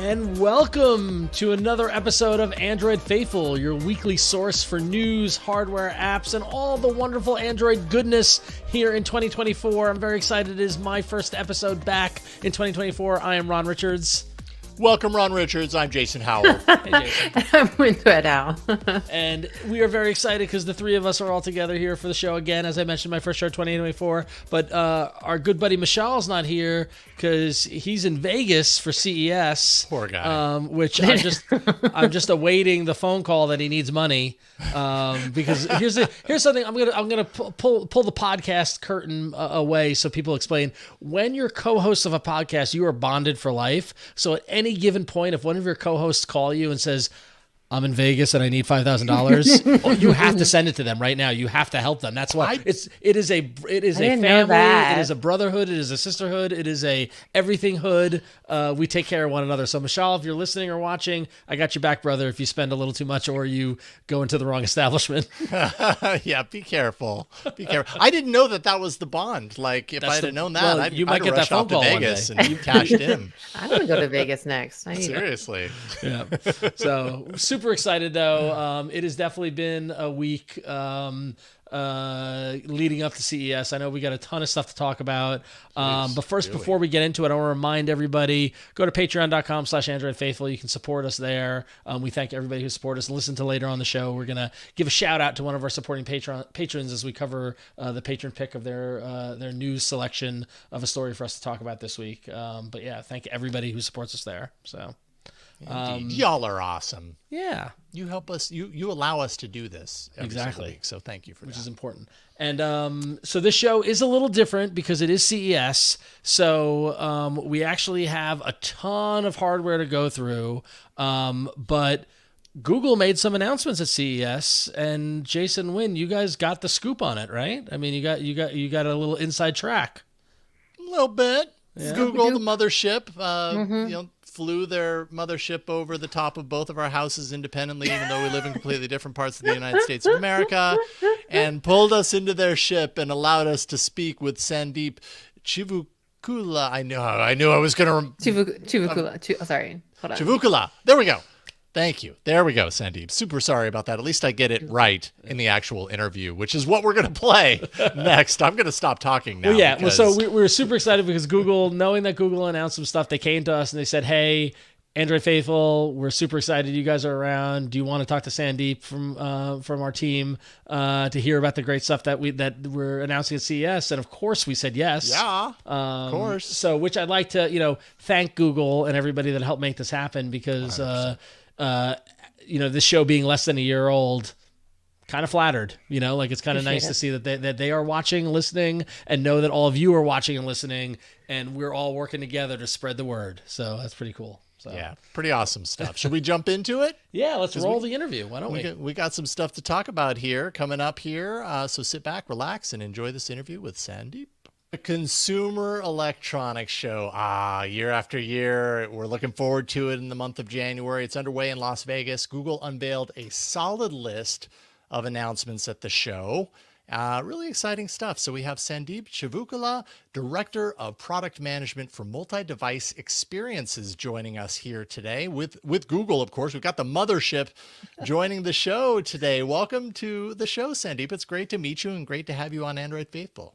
And welcome to another episode of Android Faithful, your weekly source for news, hardware, apps, and all the wonderful Android goodness here in 2024. I'm very excited. It is my first episode back in 2024. I am Ron Richards. Welcome, Ron Richards. I'm Jason Howell. Hey, Jason. I'm Winfred Howell. And we are very excited because the three of us are all together here for the show again. As I mentioned, my first show 2024. But our good buddy Mishaal's not here because he's in Vegas for CES. Poor guy. Which I'm just awaiting the phone call that he needs money. Because here's something I'm gonna pull the podcast curtain away so people explain. When you're co-host of a podcast, you are bonded for life. So at any given point, if one of your co-hosts call you and says, I'm in Vegas and I need $5,000, you have to send it to them right now. You have to help them. That's why it is a family. It is a brotherhood. It is a sisterhood. It is a everything hood. We take care of one another. So Mishaal, if you're listening or watching, I got your back, brother. If you spend a little too much or you go into the wrong establishment. Yeah, be careful. Be careful. I didn't know that was the bond. Like if I had known that, I'd get that phone call to Vegas and you cashed in. I'm gonna go to Vegas next. Seriously. Yeah. So super excited though. It has definitely been a week leading up to CES. I know we got a ton of stuff to talk about. But first, before we get into it, I want to remind everybody, go to patreon.com/AndroidFaithful. You can support us there. We thank everybody who supported us and listen to later on the show. We're going to give a shout out to one of our supporting patrons as we cover the patron pick of their news selection of a story for us to talk about this week. But yeah, thank everybody who supports us there. So. Y'all are awesome. Yeah. You help us. You allow us to do this every exactly week, so thank you for that. Which is important. And so this show is a little different because it is CES. So we actually have a ton of hardware to go through. But Google made some announcements at CES, and Jason, Wynn, you guys got the scoop on it, right? I mean, you got a little inside track. A little bit. Yeah. Google, the mothership, flew their mothership over the top of both of our houses independently, even though we live in completely different parts of the United States of America, and pulled us into their ship and allowed us to speak with Sandeep Chivukula. I knew I was going to... Chivukula. Sorry. Hold on. Chivukula. There we go. Thank you. There we go, Sandeep. Super sorry about that. At least I get it right in the actual interview, which is what we're going to play next. I'm going to stop talking now. Well, yeah. Because... So we were super excited because Google, knowing that Google announced some stuff, they came to us and they said, hey, Android Faithful, we're super excited you guys are around. Do you want to talk to Sandeep from our team to hear about the great stuff that we're announcing at CES? And of course we said yes. Yeah, of course. So which I'd like to, thank Google and everybody that helped make this happen because... this show being less than a year old, kind of flattered, it's kind of nice to see that they are watching, listening, and know that all of you are watching and listening, and we're all working together to spread the word. So that's pretty cool. So. Yeah, pretty awesome stuff. Should we jump into it? Yeah, let's roll the interview. Why don't we? We got some stuff to talk about here coming up here. So sit back, relax, and enjoy this interview with Sandeep. The Consumer Electronics Show. Year after year. We're looking forward to it in the month of January. It's underway in Las Vegas. Google unveiled a solid list of announcements at the show. Really exciting stuff. So we have Sandeep Chivukula, Director of Product Management for Multi-Device Experiences, joining us here today with Google, of course. We've got the mothership joining the show today. Welcome to the show, Sandeep. It's great to meet you and great to have you on Android Faithful.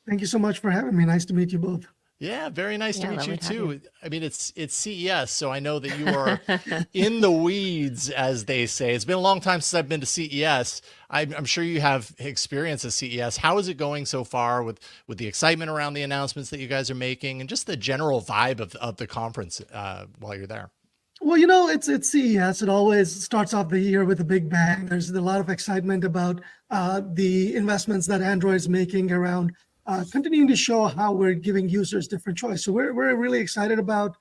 Thank you so much for having me. Nice to meet you both. Yeah, very nice to meet you too. I mean, it's CES, so I know that you are in the weeds, as they say. It's been a long time since I've been to CES. I'm sure you have experience at CES. How is it going so far with the excitement around the announcements that you guys are making and just the general vibe of the conference while you're there? Well, it's CES. It always starts off the year with a big bang. There's a lot of excitement about the investments that Android is making around continuing to show how we're giving users different choice. So we're really excited about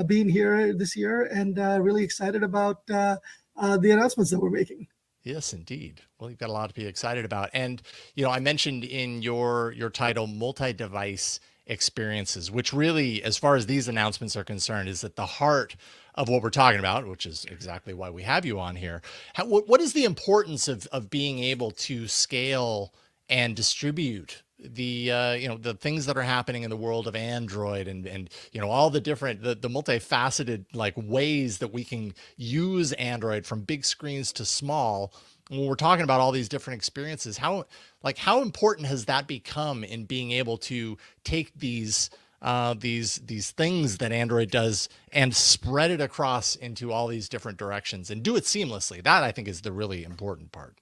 being here this year and really excited about the announcements that we're making. Yes, indeed. Well, you've got a lot to be excited about. And, I mentioned in your title, multi-device experiences, which really, as far as these announcements are concerned, is at the heart of what we're talking about, which is exactly why we have you on here. What is the importance of being able to scale and distribute the things that are happening in the world of Android and all the different the multifaceted like ways that we can use Android from big screens to small. When we're talking about all these different experiences, how important has that become in being able to take these things that Android does and spread it across into all these different directions and do it seamlessly? That I think is the really important part.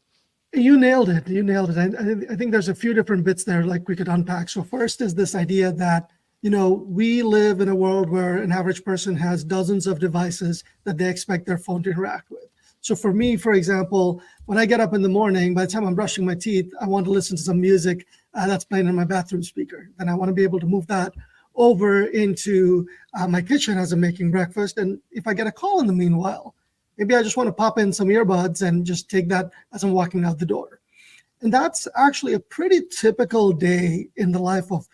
You nailed it. You nailed it. I think there's a few different bits there like we could unpack. So first is this idea that, we live in a world where an average person has dozens of devices that they expect their phone to interact with. So for me, for example, when I get up in the morning, by the time I'm brushing my teeth, I want to listen to some music that's playing in my bathroom speaker. And I want to be able to move that over into my kitchen as I'm making breakfast. And if I get a call in the meanwhile, maybe I just want to pop in some earbuds and just take that as I'm walking out the door. And that's actually a pretty typical day in the life of,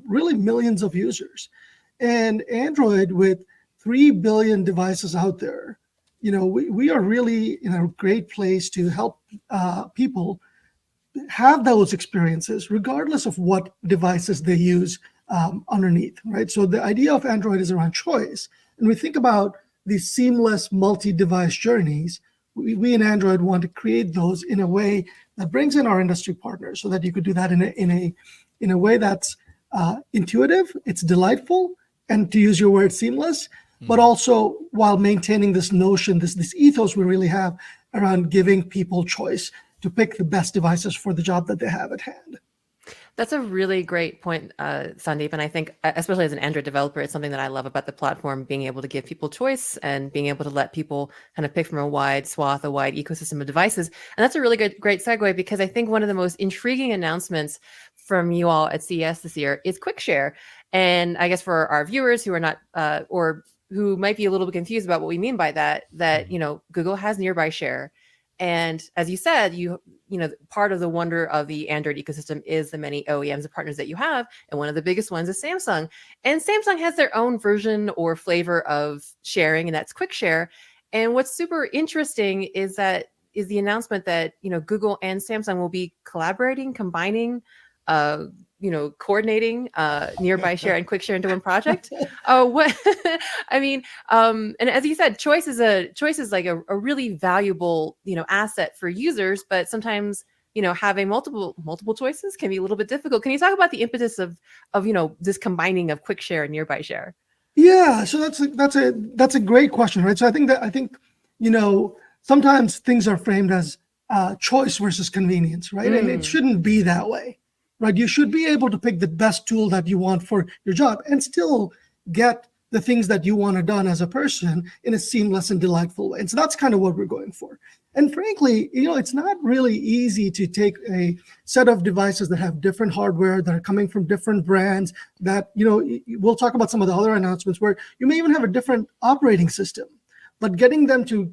really millions of users. And Android, with 3 billion devices out there, we are really in a great place to help people have those experiences, regardless of what devices they use underneath, right? So the idea of Android is around choice. And we think about these seamless multi-device journeys. We in Android want to create those in a way that brings in our industry partners, so that you could do that in a way that's intuitive, it's delightful, and to use your word, seamless, but also while maintaining this notion, this ethos we really have around giving people choice to pick the best devices for the job that they have at hand. That's a really great point, Sandeep. And I think, especially as an Android developer, it's something that I love about the platform, being able to give people choice and being able to let people kind of pick from a wide swath, a wide ecosystem of devices. And that's a really great segue, because I think one of the most intriguing announcements from you all at CES this year is QuickShare. And I guess for our viewers who are not, or who might be a little bit confused about what we mean by that, Google has Nearby Share. And as you said, part of the wonder of the Android ecosystem is the many OEMs and partners that you have. And one of the biggest ones is Samsung. And Samsung has their own version or flavor of sharing, and that's QuickShare. And what's super interesting is the announcement that, Google and Samsung will be collaborating, combining, coordinating Nearby Share and QuickShare into one project. And as you said, choice is like a really valuable, asset for users, but sometimes, having multiple choices can be a little bit difficult. Can you talk about the impetus of this combining of QuickShare and Nearby Share? Yeah, so that's a great question, right? So I think sometimes things are framed as choice versus convenience, right? And it shouldn't be that way. Right, you should be able to pick the best tool that you want for your job and still get the things that you want done as a person in a seamless and delightful way. And so that's kind of what we're going for. And frankly, it's not really easy to take a set of devices that have different hardware, that are coming from different brands, that, we'll talk about some of the other announcements where you may even have a different operating system, but getting them to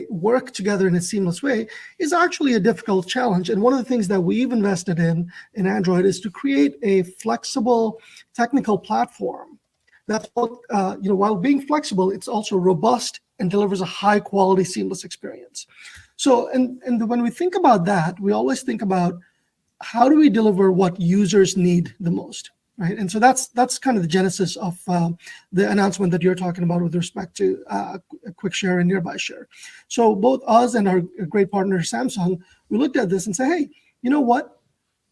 work together in a seamless way is actually a difficult challenge. And one of the things that we've invested in Android is to create a flexible technical platform that's both, while being flexible, it's also robust and delivers a high quality, seamless experience. So, and when we think about that, we always think about how do we deliver what users need the most. Right. And so that's kind of the genesis of the announcement that you're talking about with respect to QuickShare and Nearby Share. So both us and our great partner, Samsung, we looked at this and said, hey, you know what?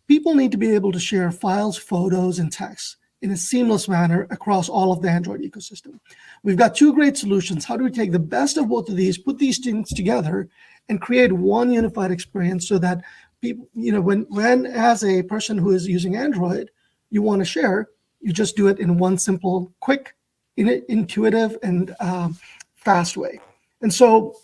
People need to be able to share files, photos, and text in a seamless manner across all of the Android ecosystem. We've got two great solutions. How do we take the best of both of these, put these things together, and create one unified experience so that people, when as a person who is using Android, you want to share, you just do it in one simple, quick, intuitive, and fast way. And so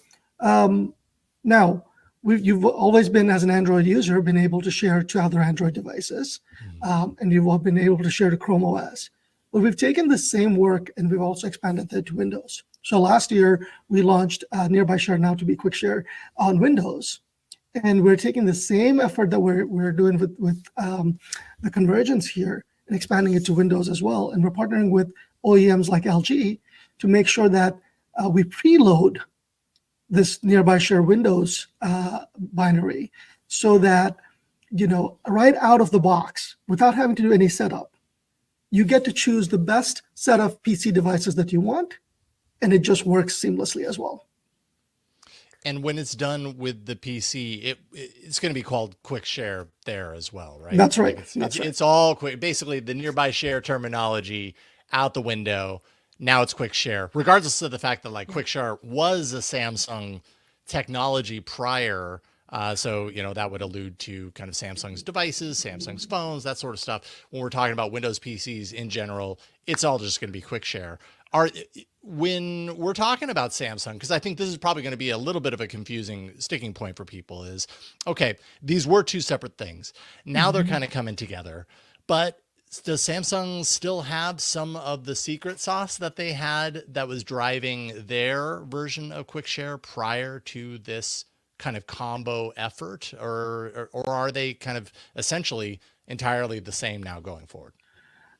now you've always been, as an Android user, been able to share to other Android devices, and you've all been able to share to Chrome OS. But we've taken the same work and we've also expanded that to Windows. So last year we launched Nearby Share, now to be QuickShare, on Windows. And we're taking the same effort that we're doing with the convergence here and expanding it to Windows as well. And we're partnering with OEMs like LG to make sure that we preload this Nearby Share Windows binary so that right out of the box, without having to do any setup, you get to choose the best set of PC devices that you want, and it just works seamlessly as well. And when it's done with the PC, it's going to be called QuickShare there as well, right? That's right. It's all quick. Basically, the nearby share terminology out the window. Now it's QuickShare, regardless of the fact that like QuickShare was a Samsung technology prior. So, that would allude to kind of Samsung's devices, Samsung's phones, that sort of stuff. When we're talking about Windows PCs in general, it's all just going to be QuickShare. When we're talking about Samsung, because I think this is probably going to be a little bit of a confusing sticking point for people, is, okay, these were two separate things. Now they're kind of coming together. But does Samsung still have some of the secret sauce that they had that was driving their version of QuickShare prior to this kind of combo effort? Or are they kind of essentially entirely the same now going forward?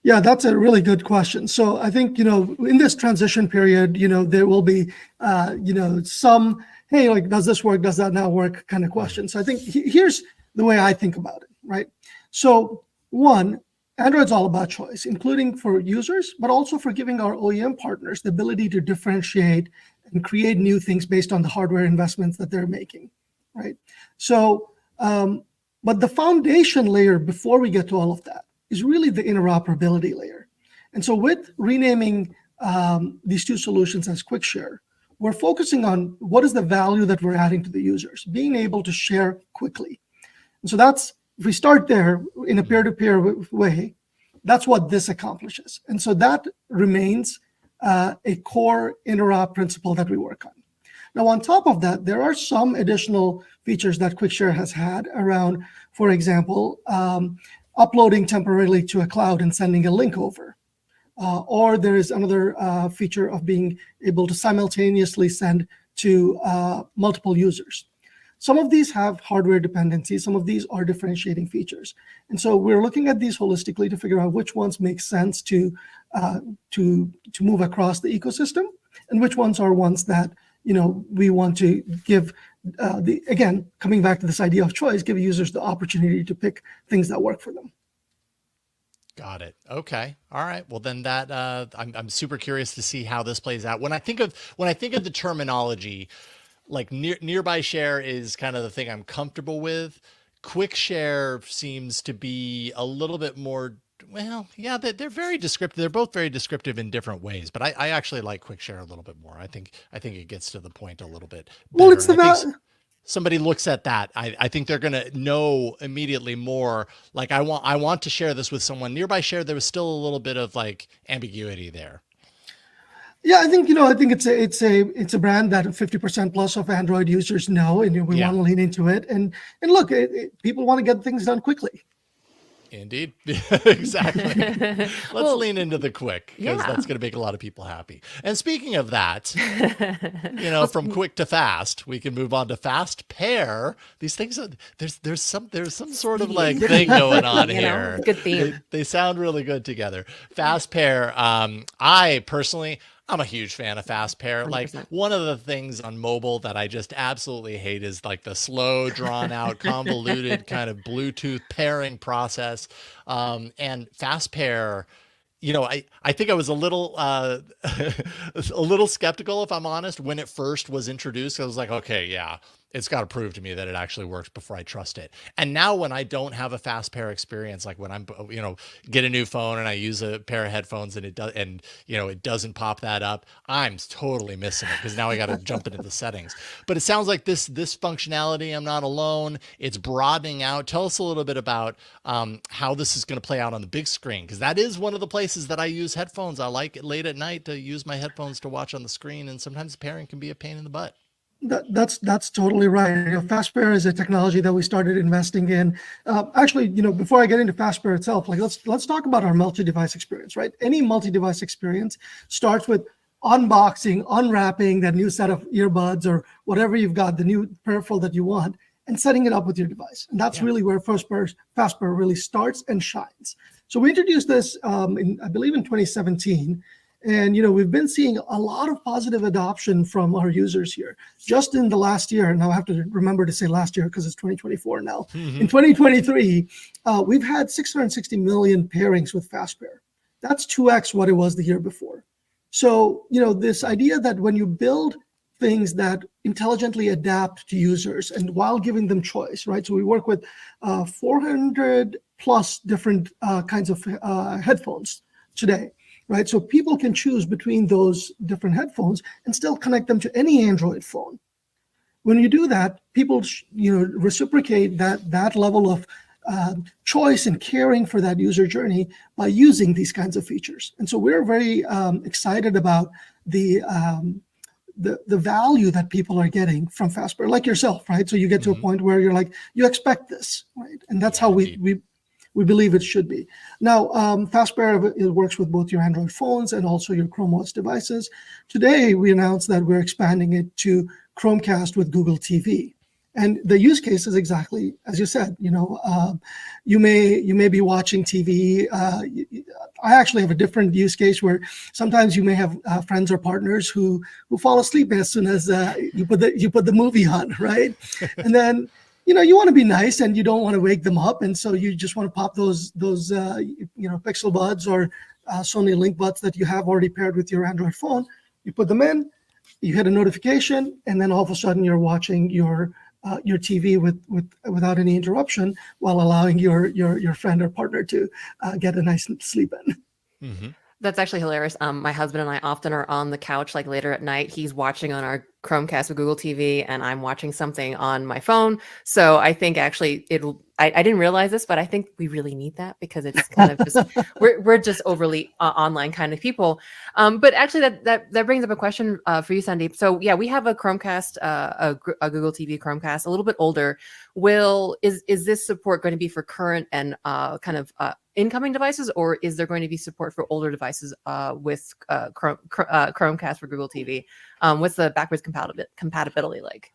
Yeah, that's a really good question. So I think, in this transition period, there will be, some, hey, like, does this work? Does that not work? Kind of question. So I think here's the way I think about it, right? So one, Android's all about choice, including for users, but also for giving our OEM partners the ability to differentiate and create new things based on the hardware investments that they're making, right? So, but the foundation layer before we get to all of that is really the interoperability layer. And so with renaming these two solutions as QuickShare, we're focusing on what is the value that we're adding to the users, being able to share quickly. And so that's, if we start there in a peer-to-peer way, that's what this accomplishes. And so that remains a core interop principle that we work on. Now, on top of that, there are some additional features that QuickShare has had around, for example, uploading temporarily to a cloud and sending a link over. Or there is another feature of being able to simultaneously send to multiple users. Some of these have hardware dependencies. Some of these are differentiating features. And so we're looking at these holistically to figure out which ones make sense to move across the ecosystem, and which ones are ones that we want to give, again, coming back to this idea of choice, give users the opportunity to pick things that work for them. Got it. Okay. All right. Well, then that I'm super curious to see how this plays out. When I think of the terminology, like nearby share is kind of the thing I'm comfortable with. QuickShare seems to be a little bit more. Well, yeah, they're very descriptive. They're both very descriptive in different ways, but I actually like QuickShare a little bit more. I think it gets to the point a little bit better. Well, it's the somebody looks at that, I think they're going to know immediately more. Like I want to share this with someone. Nearby share, there was still a little bit of like ambiguity there. Yeah, I think it's a brand that 50% plus of Android users know, and we want to lean into it. And look, people want to get things done quickly. Indeed. Exactly. Let's lean into the quick, because that's going to make a lot of people happy. And speaking of that, from quick to fast, we can move on to fast pair. These things are, there's some sort of like thing going on here. Good theme. They sound really good together. Fast pair. I'm a huge fan of fast pair. 100%. Like one of the things on mobile that I just absolutely hate is like the slow, drawn out, convoluted kind of Bluetooth pairing process. And fast pair, I think I was a little skeptical, if I'm honest, when it first was introduced. I was like, okay, yeah, it's got to prove to me that it actually works before I trust it. And now when I don't have a fast pair experience, like when I'm, get a new phone and I use a pair of headphones and it doesn't pop that up, I'm totally missing it, because now I got to jump into the settings. But it sounds like this functionality, I'm not alone. It's broadening out. Tell us a little bit about how this is going to play out on the big screen, because that is one of the places that I use headphones. I like it late at night to use my headphones to watch on the screen, and sometimes pairing can be a pain in the butt. That's totally right. Fast pair is a technology that we started investing in. Actually, before I get into fast pair itself, like let's talk about our multi-device experience, right? Any multi-device experience starts with unboxing, unwrapping that new set of earbuds or whatever you've got, the new peripheral that you want, and setting it up with your device. And that's really where fast pair really starts and shines. So we introduced this, I believe in 2017. And we've been seeing a lot of positive adoption from our users here. Just in the last year, now I have to remember to say last year because it's 2024 now. In 2023, we've had 660 million pairings with FastPair. That's 2x what it was the year before. So, this idea that when you build things that intelligently adapt to users and while giving them choice, right? So we work with 400 plus different kinds of headphones today, right? So people can choose between those different headphones and still connect them to any Android phone. When you do that, people, reciprocate that level of choice and caring for that user journey by using these kinds of features. And so we're very excited about the value that people are getting from FastPair, like yourself, right? So you get to a point where you're like, you expect this, right? And that's how we believe it should be. Now, FastPair, it works with both your Android phones and also your Chrome OS devices. Today, we announced that we're expanding it to Chromecast with Google TV. And the use case is exactly as you said. You may be watching TV. I actually have a different use case where sometimes you may have friends or partners who fall asleep as soon as you put the movie on, right? And then you want to be nice and you don't want to wake them up, and so you just want to pop those Pixel Buds or Sony Link Buds that you have already paired with your Android phone. You put them in, you hit a notification, and then all of a sudden you're watching your TV without any interruption, while allowing your friend or partner to get a nice sleep in. Mm-hmm. That's actually hilarious. My husband and I often are on the couch, like later at night. He's watching on our Chromecast with Google TV, and I'm watching something on my phone. So I think actually I didn't realize this, but I think we really need that because it's kind of just we're just overly online kind of people. But actually, that brings up a question for you, Sandeep. So yeah, we have a Chromecast, a Google TV Chromecast, a little bit older. Is this support going to be for current and kind of incoming devices, or is there going to be support for older devices with Chromecast for Google TV? What's the backwards compatibility like?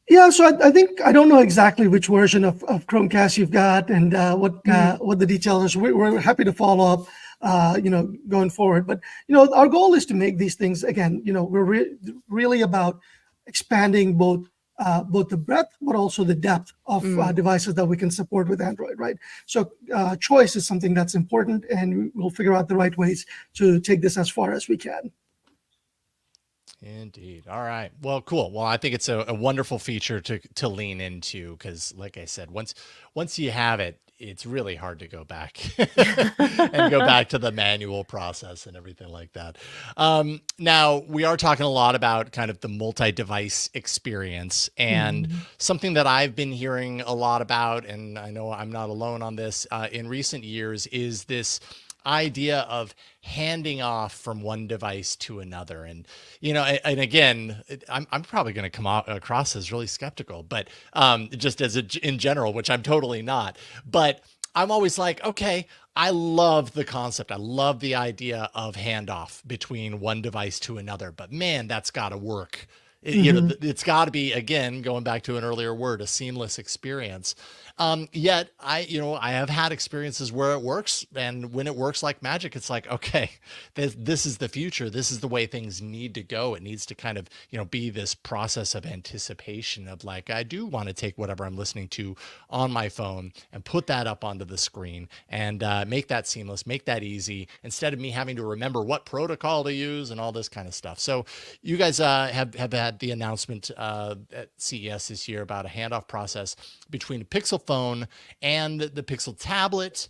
Yeah, so I think I don't know exactly which version of Chromecast you've got and what the details are. So we're happy to follow up, going forward. But our goal is to make these things again. We're really about expanding both the breadth but also the depth of devices that we can support with Android, right? So choice is something that's important, and we'll figure out the right ways to take this as far as we can. Indeed. All right. Well, cool. Well, I think it's a wonderful feature to lean into because, like I said, once you have it, it's really hard to go back and go back to the manual process and everything like that. Now, we are talking a lot about kind of the multi-device experience, and something that I've been hearing a lot about, and I know I'm not alone on this, in recent years, is this idea of handing off from one device to another. And, and again, I'm probably going to come across as really skeptical, but just in general, which I'm totally not, but I'm always like, okay, I love the concept. I love the idea of handoff between one device to another, but man, that's got to work. It's got to be, again, going back to an earlier word, a seamless experience. Yet I have had experiences where it works, and when it works like magic, it's like, okay, this is the future. This is the way things need to go. It needs to kind of, be this process of anticipation of like, I do want to take whatever I'm listening to on my phone and put that up onto the screen and make that seamless, make that easy, instead of me having to remember what protocol to use and all this kind of stuff. So you guys have had the announcement at CES this year about a handoff process between a Pixel phone and the Pixel tablet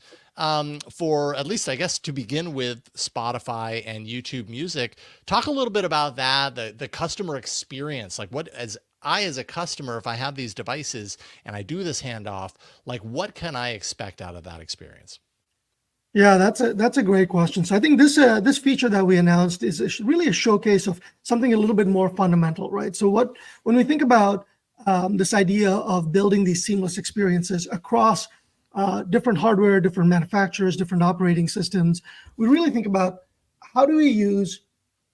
for, at least I guess, to begin with, Spotify and YouTube Music. Talk a little bit about that, the customer experience. Like, what, as a customer, if I have these devices and I do this handoff, like, what can I expect out of that experience? Yeah, that's a great question. So I think this feature that we announced is really a showcase of something a little bit more fundamental, right? So when we think about this idea of building these seamless experiences across different hardware, different manufacturers, different operating systems, we really think about how do we use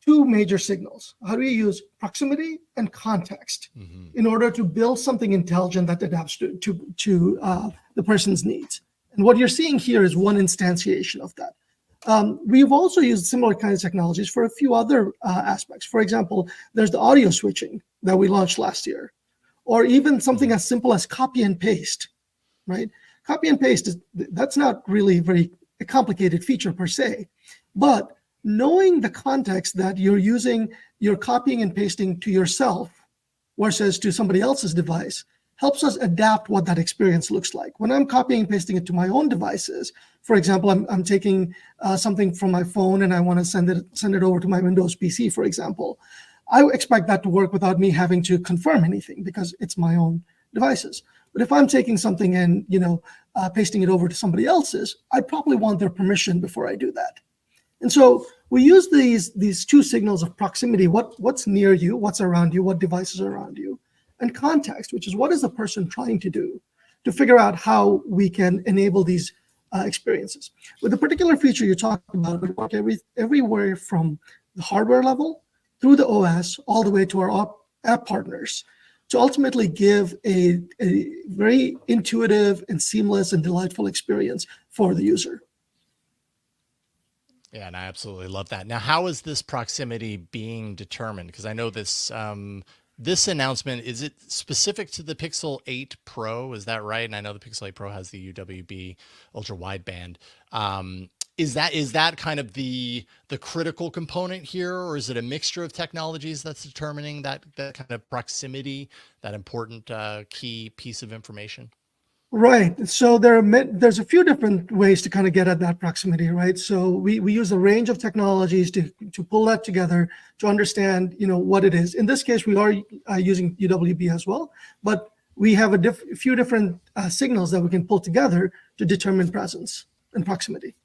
two major signals? How do we use proximity and context in order to build something intelligent that adapts to the person's needs? And what you're seeing here is one instantiation of that. We've also used similar kinds of technologies for a few other aspects. For example, there's the audio switching that we launched last year, or even something as simple as copy and paste, right? Copy and paste, that's not really very a complicated feature per se, but knowing the context that you're copying and pasting to yourself versus to somebody else's device helps us adapt what that experience looks like. When I'm copying and pasting it to my own devices, for example, I'm taking something from my phone and I want to send it over to my Windows PC, for example, I expect that to work without me having to confirm anything because it's my own devices. But if I'm taking something and pasting it over to somebody else's, I probably want their permission before I do that. And so we use these two signals of proximity: what's near you, what's around you, what devices are around you, and context, which is what is the person trying to do, to figure out how we can enable these experiences. With the particular feature you talked about, we work everywhere from the hardware level through the OS all the way to our app partners to ultimately give a very intuitive and seamless and delightful experience for the user. Yeah, and I absolutely love that. Now, how is this proximity being determined? Because I know this this announcement, is it specific to the Pixel 8 Pro? Is that right? And I know the Pixel 8 Pro has the UWB ultra wideband. Is that kind of the critical component here, or is it a mixture of technologies that's determining that kind of proximity, that important key piece of information? Right. So there's a few different ways to kind of get at that proximity, right? So we use a range of technologies to pull that together to understand, what it is. In this case, we are using UWB as well, but we have a few different signals that we can pull together to determine presence and proximity.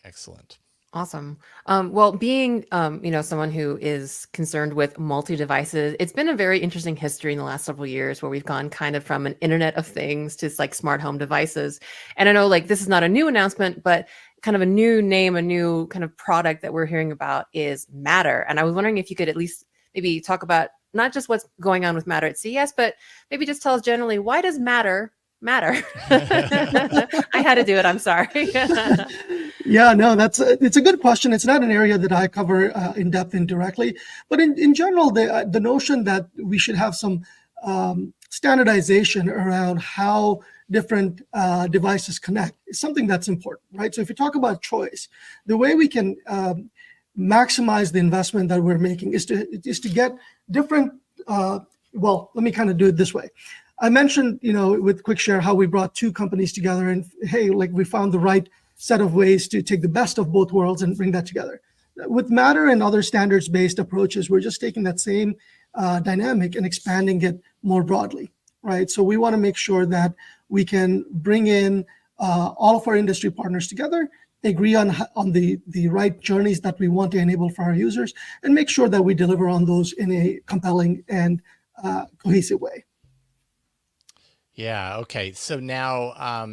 Excellent. Awesome. Well, being, someone who is concerned with multi-devices, it's been a very interesting history in the last several years where we've gone kind of from an Internet of Things to like smart home devices. And I know this is not a new announcement, but kind of a new name, a new kind of product that we're hearing about is Matter. And I was wondering if you could at least maybe talk about not just what's going on with Matter at CES, but maybe just tell us generally, why does Matter matter? I had to do it. I'm sorry. Yeah, no, it's a good question. It's not an area that I cover in depth indirectly, but in general, the notion that we should have some standardization around how different devices connect is something that's important, right? So if you talk about choice, the way we can maximize the investment that we're making is to get different. Well, let me kind of do it this way. I mentioned, with QuickShare, how we brought two companies together, and hey, we found the right set of ways to take the best of both worlds and bring that together. With Matter and other standards-based approaches, we're just taking that same dynamic and expanding it more broadly, right? So we want to make sure that we can bring in all of our industry partners together, agree on the right journeys that we want to enable for our users, and make sure that we deliver on those in a compelling and cohesive way. Yeah. Okay. So now,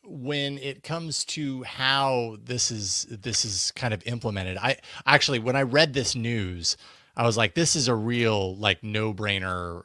when it comes to how this is kind of implemented, I actually, when I read this news, I was like, this is a real no-brainer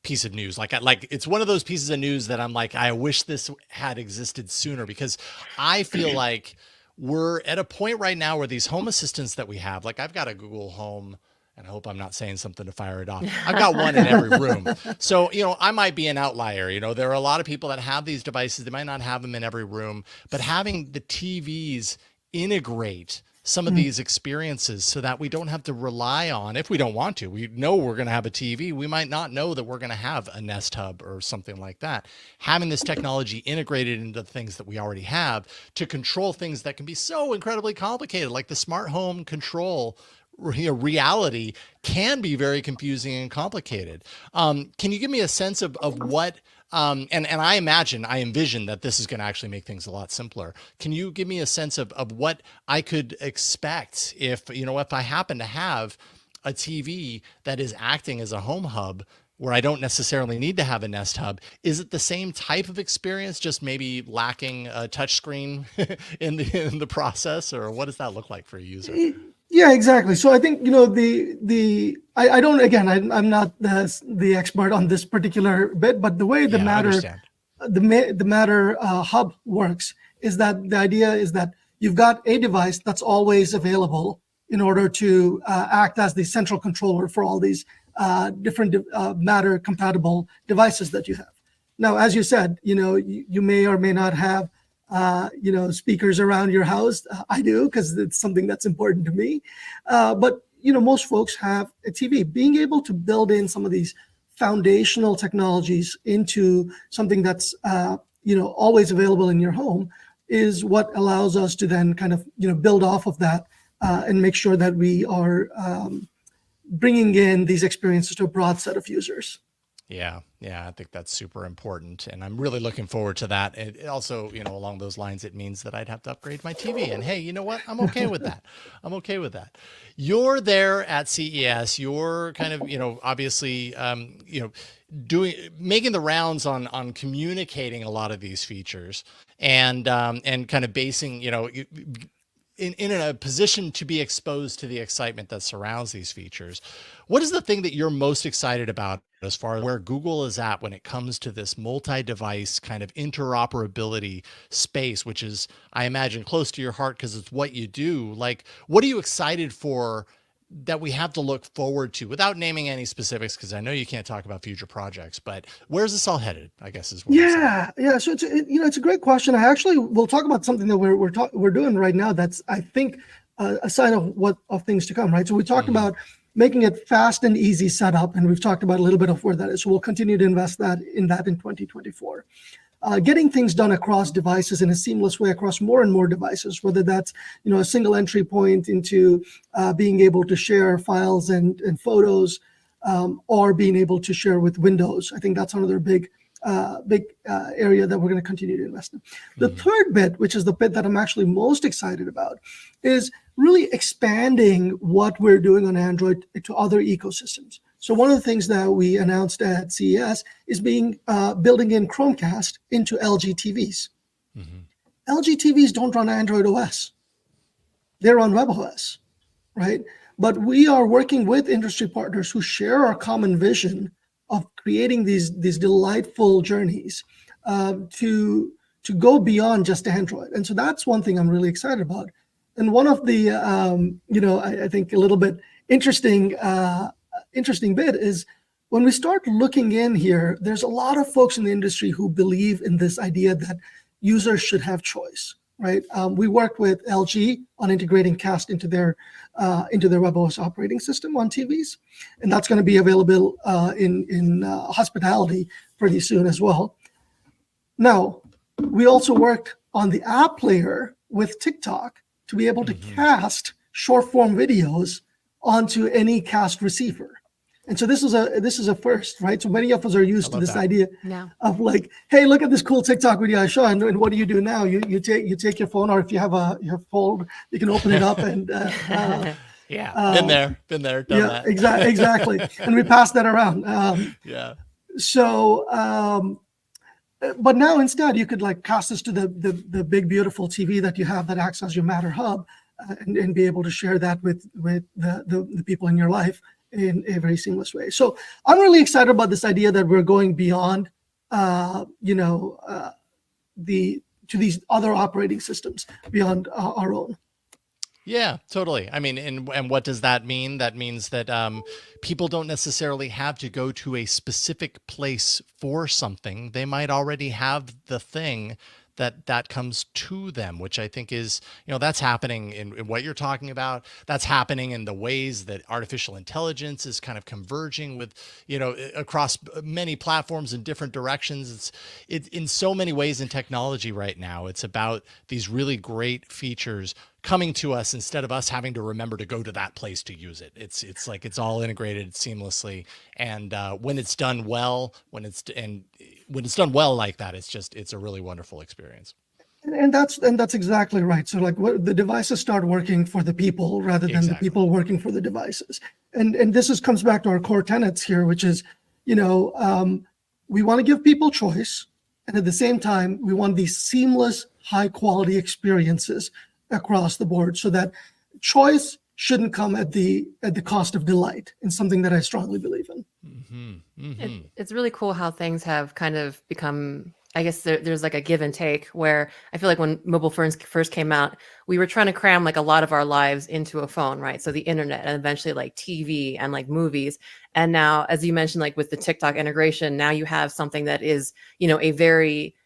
piece of news. Like it's one of those pieces of news that I'm like, I wish this had existed sooner, because I feel like we're at a point right now where these home assistants that we have, like I've got a Google Home. And I hope I'm not saying something to fire it off. I've got one in every room. So, I might be an outlier. There are a lot of people that have these devices. They might not have them in every room, but having the TVs integrate some of these experiences so that we don't have to rely on, if we don't want to, we know we're going to have a TV. We might not know that we're going to have a Nest Hub or something like that. Having this technology integrated into the things that we already have to control things that can be so incredibly complicated, like the smart home control reality can be very confusing and complicated. Can you give me a sense of what, and I envision that this is going to actually make things a lot simpler. Can you give me a sense of what I could expect if I happen to have a TV that is acting as a home hub where I don't necessarily need to have a Nest Hub? Is it the same type of experience, just maybe lacking a touchscreen in the process, or what does that look like for a user? Yeah, exactly. So I think, I don't, again, I'm not the expert on this particular bit, but the way the Matter hub works is that the idea is that you've got a device that's always available in order to act as the central controller for all these different Matter compatible devices that you have. Now, as you said, you may or may not have speakers around your house. I do, because it's something that's important to me. But most folks have a TV. Being able to build in some of these foundational technologies into something that's always available in your home is what allows us to then kind of build off of that and make sure that we are bringing in these experiences to a broad set of users. Yeah, I think that's super important, and I'm really looking forward to that. It also, along those lines, it means that I'd have to upgrade my TV, and hey, you know what? I'm okay with that. I'm okay with that. You're there at CES. You're kind of, obviously, making the rounds on communicating a lot of these features, and kind of basing, in a position to be exposed to the excitement that surrounds these features. What is the thing that you're most excited about as far as where Google is at when it comes to this multi-device kind of interoperability space, which is, I imagine, close to your heart because it's what you do? Like, what are you excited for that we have to look forward to, without naming any specifics, because I know you can't talk about future projects, but where's this all headed, I guess is what I'm saying. So it's a great question. I actually will talk about something that we're doing right now that's, I think, a sign of things to come, right? So we talked about making it fast and easy setup, and we've talked about a little bit of where that is. So we'll continue to invest in 2024. Getting things done across devices in a seamless way across more and more devices, whether that's a single entry point into being able to share files and photos, or being able to share with Windows. I think that's another big area that we're going to continue to invest in. The third bit, which is the bit that I'm actually most excited about, is really expanding what we're doing on Android to other ecosystems. So one of the things that we announced at CES is building in Chromecast into LG TVs. LG TVs don't run Android OS. They run WebOS, right? But we are working with industry partners who share our common vision of creating these delightful journeys to go beyond just Android. And so that's one thing I'm really excited about. And one of the, I think a little bit interesting bit is when we start looking in here, there's a lot of folks in the industry who believe in this idea that users should have choice, right? We worked with LG on integrating Cast into their WebOS operating system on TVs, and that's going to be available in hospitality pretty soon as well. Now, we also worked on the app layer with TikTok to be able to cast short form videos onto any Cast receiver. And so this is a first, right? So many of us are used to this idea of like, hey, look at this cool TikTok video I showed, and what do you do now? You take your phone, or if you have your phone, you can open it up and been there, done that. Exactly. And we pass that around. So, but now instead you could like cast this to the big beautiful TV that you have that acts as your Matter hub, and be able to share that with the people in your life in a very seamless way. So I'm really excited about this idea that we're going beyond, to these other operating systems beyond our own. Yeah, totally. I mean, and what does that mean? That means that people don't necessarily have to go to a specific place for something. They might already have the thing that comes to them, which I think is, that's happening in what you're talking about. That's happening in the ways that artificial intelligence is kind of converging with, across many platforms in different directions. It's in so many ways in technology right now. It's about these really great features coming to us instead of us having to remember to go to that place to use it. It's like it's all integrated seamlessly, and when it's done well, when it's done well like that, it's a really wonderful experience. And that's exactly right. So like the devices start working for the people rather than the people working for the devices. And this comes back to our core tenets here, which is, we want to give people choice, and at the same time, we want these seamless, high quality experiences across the board, so that choice shouldn't come at the cost of delight, and something that I strongly believe in. It's really cool how things have kind of become I guess there's like a give and take where I feel like when mobile phones first came out, we were trying to cram like a lot of our lives into a phone, right? So the internet and eventually like TV and like movies. And now, as you mentioned, like with the TikTok integration, now you have something that is, a very,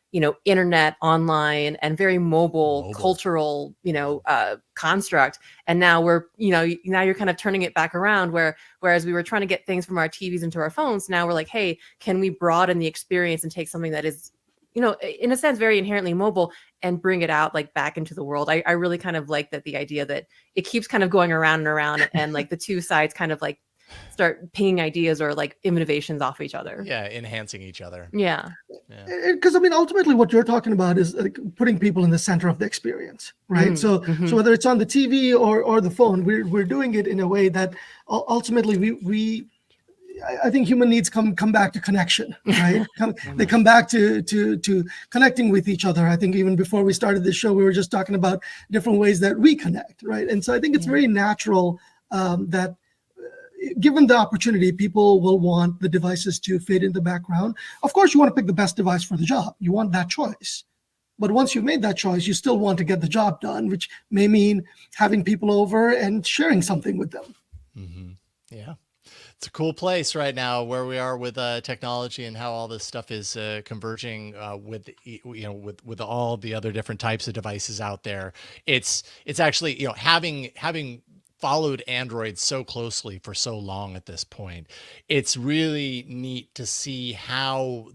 internet online and very mobile cultural, construct. And now now you're kind of turning it back around whereas we were trying to get things from our TVs into our phones. Now we're like, hey, can we broaden the experience and take something that is, in a sense, very inherently mobile and bring it out like back into the world. I really kind of like that the idea that it keeps kind of going around and around and like the two sides kind of like start pinging ideas or like innovations off each other. Yeah, enhancing each other. Yeah. Because I mean, ultimately, what you're talking about is like putting people in the center of the experience, right? So whether it's on the TV or the phone, we're doing it in a way that ultimately I think human needs come back to connection, right? They come back to connecting with each other. I think even before we started this show, we were just talking about different ways that we connect, right? And so I think it's very natural that given the opportunity, people will want the devices to fade in the background. Of course, you want to pick the best device for the job. You want that choice. But once you've made that choice, you still want to get the job done, which may mean having people over and sharing something with them. Yeah. It's a cool place right now where we are with technology and how all this stuff is converging with all the other different types of devices out there. It's actually, having followed Android so closely for so long at this point, it's really neat to see how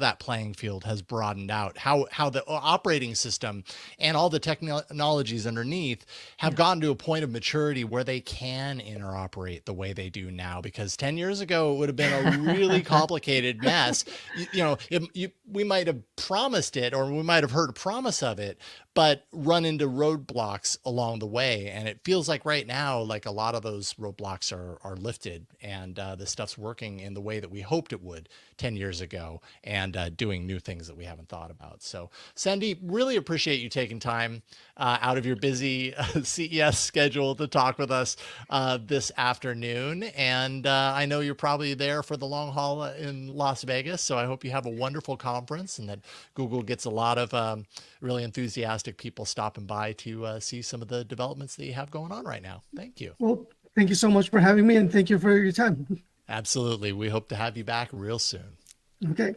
that playing field has broadened out, how the operating system and all the technologies underneath have gotten to a point of maturity where they can interoperate the way they do now. Because 10 years ago, it would have been a really complicated mess. We might have promised it, or we might have heard a promise of it, but run into roadblocks along the way. And it feels like right now, like a lot of those roadblocks are lifted, and the stuff's working in the way that we hoped it would 10 years ago, and doing new things that we haven't thought about. So Sandeep, really appreciate you taking time out of your busy CES schedule to talk with us this afternoon. And I know you're probably there for the long haul in Las Vegas. So I hope you have a wonderful conference and that Google gets a lot of really enthusiastic people stopping by to see some of the developments that you have going on right now. Thank you. Well, thank you so much for having me, and thank you for your time. Absolutely. We hope to have you back real soon. Okay.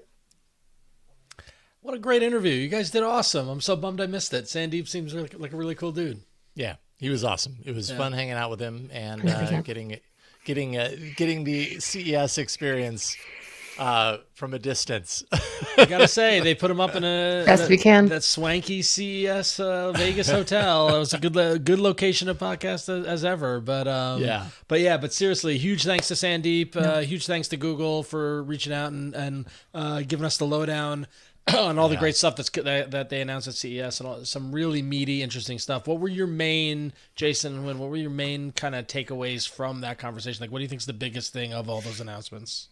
What a great interview. You guys did awesome. I'm so bummed I missed it. Sandeep seems like a really cool dude. Yeah, he was awesome. It was fun hanging out with him and getting the CES experience from a distance. I gotta say, they put him up in that swanky CES Vegas hotel. It was a good location of podcast as ever. But seriously, huge thanks to Sandeep. Huge thanks to Google for reaching out and giving us the lowdown on all the great stuff that they announced at CES and some really meaty, interesting stuff. What were your main, Jason, what were your main kind of takeaways from that conversation? Like, what do you think is the biggest thing of all those announcements?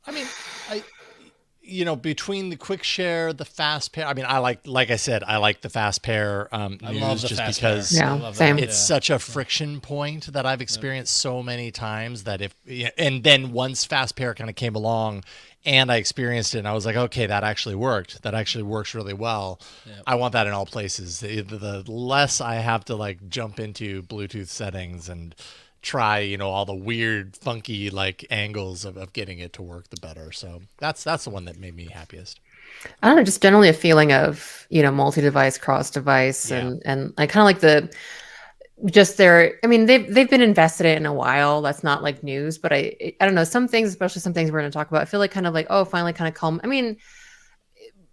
I mean, between the QuickShare, the fast pair. I mean, I like I said, I like the fast pair news just because it's such a friction point that I've experienced so many times that and then once fast pair kind of came along and I experienced it and I was like, okay, that actually worked. That actually works really well. Yep. I want that in all places. The less I have to like jump into Bluetooth settings and try, all the weird, funky like angles of getting it to work, the better. So that's the one that made me happiest. I don't know, just generally a feeling of, multi-device, cross-device, and I kind of like they've been invested in a while. That's not like news, but I don't know, some things, especially some things we're going to talk about, I feel like kind of like, finally kind of calm. I mean,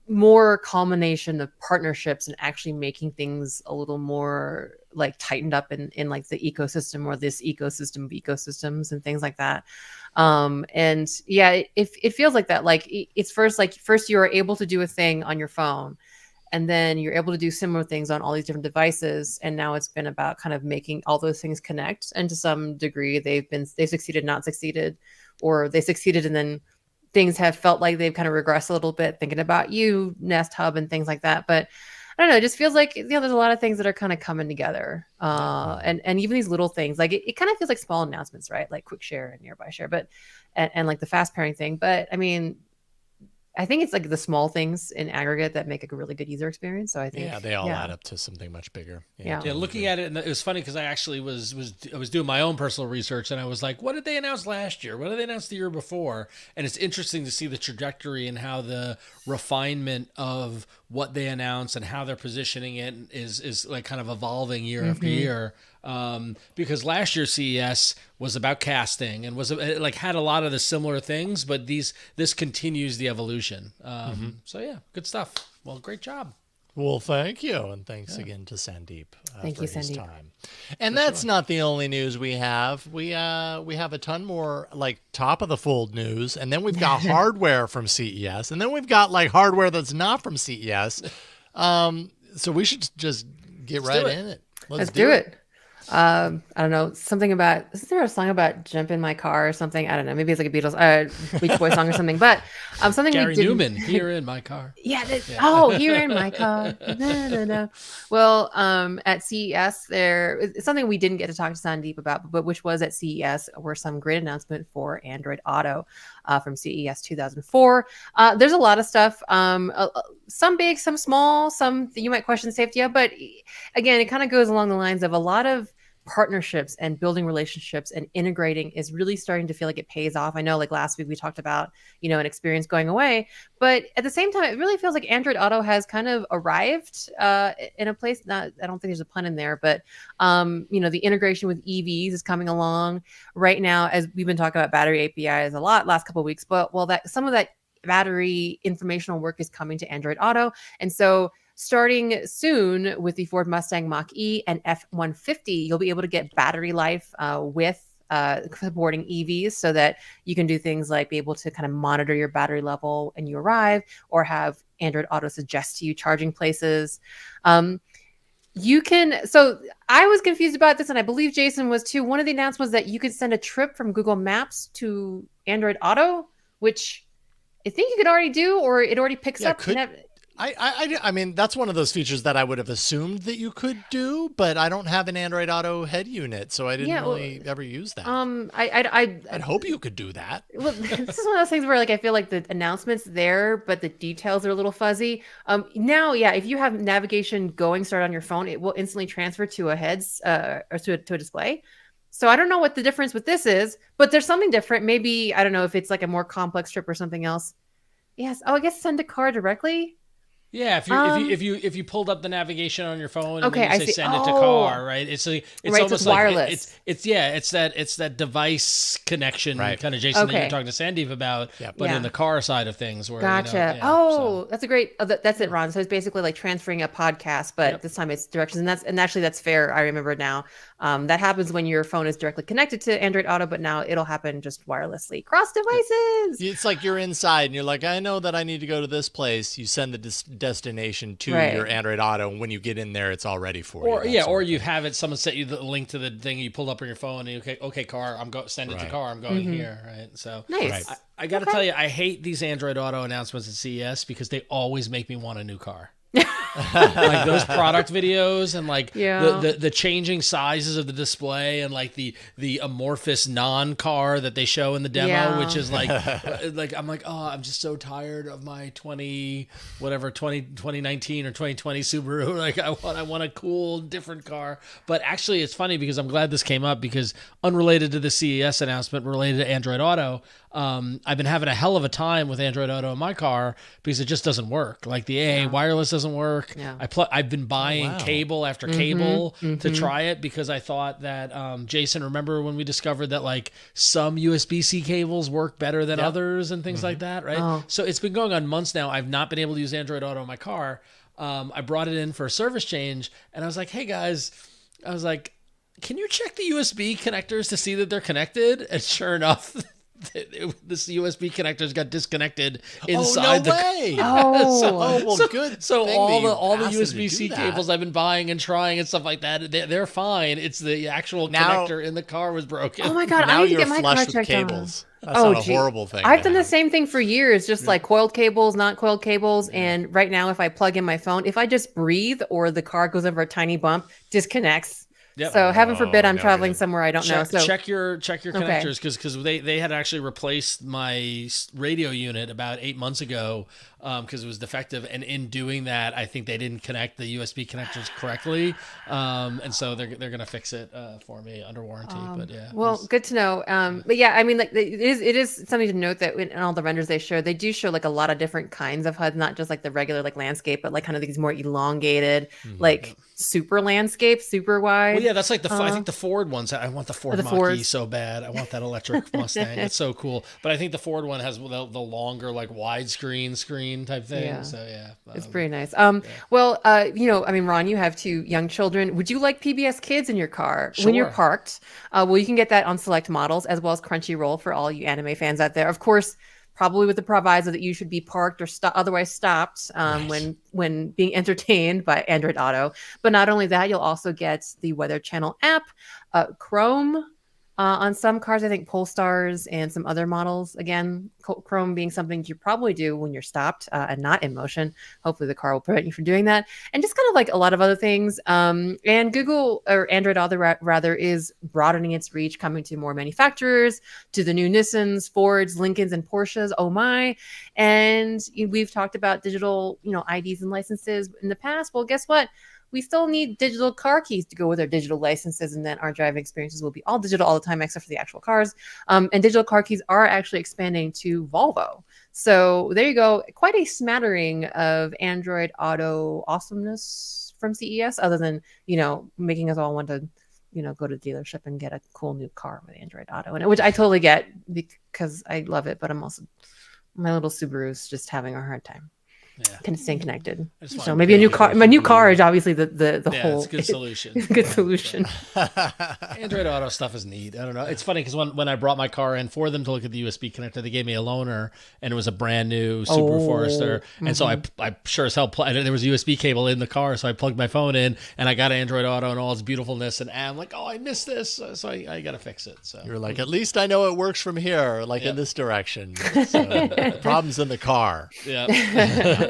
more culmination of partnerships and actually making things a little more like tightened up in like the ecosystem or this ecosystem of ecosystems and things like that. And yeah, it feels like that. Like it's first you are able to do a thing on your phone, and then you're able to do similar things on all these different devices. And now it's been about kind of making all those things connect. And to some degree, they've succeeded, not succeeded, or they succeeded and then things have felt like they've kind of regressed a little bit, thinking about you, Nest Hub, and things like that. But I don't know, it just feels like, there's a lot of things that are kind of coming together. And even these little things, like it kind of feels like small announcements, right? Like QuickShare and Nearby Share, but, and like the fast pairing thing. But I mean, I think it's like the small things in aggregate that make a really good user experience. So I think they all add up to something much bigger. Yeah. Yeah, looking at it, and it was funny because I actually was doing my own personal research, and I was like, what did they announce last year? What did they announce the year before? And it's interesting to see the trajectory and how the refinement of what they announced and how they're positioning it is like kind of evolving year after year. Because last year's CES was about casting and it had a lot of the similar things, but this continues the evolution. So yeah, good stuff. Well, great job. Well, thank you. And thanks again to Sandeep Thank for you, his Sandeep. time. And that's not the only news we have. We have a ton more like top of the fold news. And then we've got hardware from CES. And then we've got like hardware that's not from CES. So we should just get right in it. Let's do it. I don't know, something about, is there a song about jump in my car or something? I don't know. Maybe it's like a Beatles, Beach Boy song or something, but something Gary we didn't... Newman, here in my car. Oh, here in my car. No. Well, at CES, it's something we didn't get to talk to Sandeep about, but which was at CES were some great announcement for Android Auto from CES 2004. There's a lot of stuff, some big, some small, some you might question safety of, but again, it kind of goes along the lines of a lot of partnerships and building relationships and integrating is really starting to feel like it pays off. I know like last week we talked about, an experience going away, but at the same time, it really feels like Android Auto has kind of arrived in a place, I don't think there's a pun in there, but the integration with EVs is coming along right now, as we've been talking about battery APIs a lot last couple of weeks, but some of that battery informational work is coming to Android Auto. And so starting soon with the Ford Mustang Mach-E and F-150, you'll be able to get battery life with supporting EVs so that you can do things like be able to kind of monitor your battery level when you arrive or have Android Auto suggest to you charging places. So I was confused about this, and I believe Jason was too. One of the announcements was that you could send a trip from Google Maps to Android Auto, which I think you could already do, or it already picks up. I mean, that's one of those features that I would have assumed that you could do, but I don't have an Android Auto head unit, so I didn't really ever use that. I'd hope you could do that. Well, this is one of those things where like I feel like the announcement's there, but the details are a little fuzzy. Now, if you have navigation going start on your phone, it will instantly transfer to a heads or to a display. So I don't know what the difference with this is, but there's something different. Maybe I don't know if it's like a more complex trip or something else. Yes. Oh, I guess send a car directly. Yeah, if you pulled up the navigation on your phone and then you say send it to Oh. car, right? It's Right, almost so like wireless. it's that device connection Right. kind of Jason that Okay. you're talking to Sandeep about, Yep. but Yeah. in the car side of things where Gotcha. That's a great. That's it, Ron. So it's basically like transferring a podcast, but this time it's directions, and actually that's fair. I remember now. That happens when your phone is directly connected to Android Auto, but now it'll happen just wirelessly cross devices. It's like you're inside and you're like, I know that I need to go to this place. You send the destination to Right. your Android Auto, and when you get in there, it's all ready for you. Or that yeah, sort or of you thing. have it. Someone sent you the link to the thing you pulled up on your phone, and okay, car, send it to Right. car. I'm going here, right? So Nice. Right. I got to tell you, I hate these Android Auto announcements at CES because they always make me want a new car. Like those product videos and like Yeah. the changing sizes of the display and like the amorphous non-car that they show in the demo, Yeah. which is like I'm like, oh, I'm just so tired of my 2019 or 2020 Subaru. Like I want a cool different car. But actually it's funny because I'm glad this came up because unrelated to the CES announcement, related to Android Auto, I've been having a hell of a time with Android Auto in my car because it just doesn't work. Like the AA wireless doesn't work. Yeah. I've been buying cable after cable to try it because I thought that Jason, remember when we discovered that like some USB-C cables work better than others and things like that, right? Oh. So it's been going on months now. I've not been able to use Android Auto in my car. I brought it in for a service change and I was like, hey guys, can you check the USB connectors to see that they're connected? And sure enough, this USB connectors got disconnected inside no way. Good. So thing all that the you asked them to USB-C do that. cables I've been buying and trying and stuff like that, they're fine. It's the actual Now- connector in the car was broken. Oh my god! Now I need to you're get my car flush with checked out. cables. That's not a gee. horrible thing. I've to done the have. same thing for years, just like coiled cables, not coiled cables. And right now, if I plug in my phone, if I just breathe or the car goes over a tiny bump, disconnects. Yep. So heaven forbid I'm no traveling good. somewhere I don't know. Check, So check your connectors because they had actually replaced my radio unit about 8 months ago because it was defective, and in doing that, I think they didn't connect the USB connectors correctly, and so they're gonna fix it for me under warranty. But yeah, well, good to know. But yeah, I mean, like it is something to note that in all the renders they show, they do show like a lot of different kinds of HUDs, not just like the regular like landscape, but like kind of these more elongated, like super landscape, super wide. well, yeah, that's like the I think the Ford ones. I want the Ford the Mach-E Fords. so bad. I want that electric Mustang. It's so cool. But I think the Ford one has the longer like widescreen screen type thing. Yeah. So yeah, It's pretty nice. Well, you know, I mean, Ron, you have 2 young children. Would you like PBS Kids in your car when you're Sure. parked? Well, you can get that on select models as well as Crunchyroll for all you anime fans out there. Of course, probably with the proviso that you should be parked or otherwise stopped when being entertained by Android Auto. But not only that, you'll also get the Weather Channel app, Chrome. On some cars, I think Polestars and some other models. Again, Chrome being something you probably do when you're stopped and not in motion. Hopefully the car will prevent you from doing that. And just kind of like a lot of other things. And Google, or Android Auto rather, is broadening its reach, coming to more manufacturers, to the new Nissans, Fords, Lincolns, and Porsches. Oh my. And we've talked about digital, IDs and licenses in the past. Well, guess what? We still need digital car keys to go with our digital licenses, and then our driving experiences will be all digital all the time, except for the actual cars. And digital car keys are actually expanding to Volvo. So there you go. Quite a smattering of Android Auto awesomeness from CES, other than, making us all want to, go to the dealership and get a cool new car with Android Auto in it, which I totally get because I love it. But my little Subaru's just having a hard time. Yeah. Kind of staying connected. It's fine. So maybe a new car. My new car is obviously the whole. It's a good solution. Good solution. Android Auto stuff is neat. I don't know. It's funny because when I brought my car in for them to look at the USB connector, they gave me a loaner, and it was a brand new Subaru Forester. And so I sure as hell there was a USB cable in the car, so I plugged my phone in, and I got Android Auto and all its beautifulness. And I'm like, oh, I missed this, so I got to fix it. So You're like, at least I know it works from here, in this direction. So, the problem's in the car. yeah.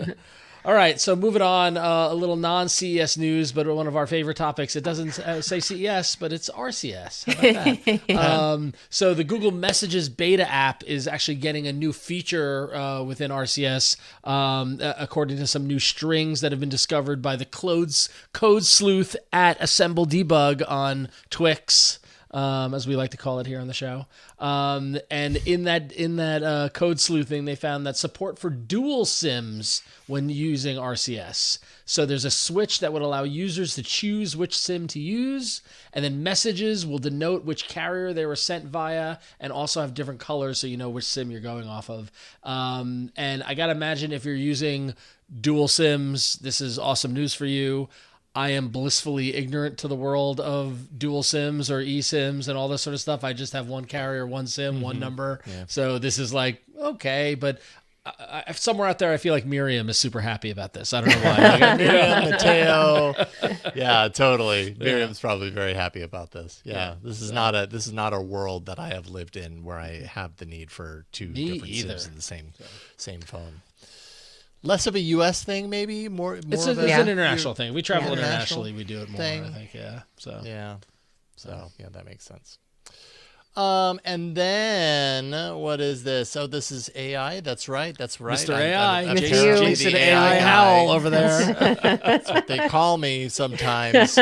All right, so moving on, a little non-CES news, but one of our favorite topics. It doesn't say CES, but it's RCS. How about that? So the Google Messages beta app is actually getting a new feature within RCS, according to some new strings that have been discovered by the code sleuth at Assemble Debug on Twix. As we like to call it here on the show. And in that code sleuthing, they found that support for dual SIMs when using RCS. So there's a switch that would allow users to choose which SIM to use, and then messages will denote which carrier they were sent via, and also have different colors so you know which SIM you're going off of. And I gotta imagine if you're using dual SIMs, this is awesome news for you. I am blissfully ignorant to the world of dual SIMs or eSIMs and all this sort of stuff. I just have one carrier, one SIM, one number. Yeah. So this is like, okay, but somewhere out there, I feel like Miriam is super happy about this. I don't know why. Miriam, Mateo. Yeah, totally. Miriam's probably very happy about this. Yeah. This is not a world that I have lived in where I have the need for two different SIMs in the same phone. Less of a U.S. thing, maybe more. It's an international thing. We travel internationally. We do it more. I think. Yeah. So. Yeah. So that makes sense. And then what is this? Oh, this is AI. That's right. Mr. AI, Jason the AI Howell over there. That's what they call me sometimes.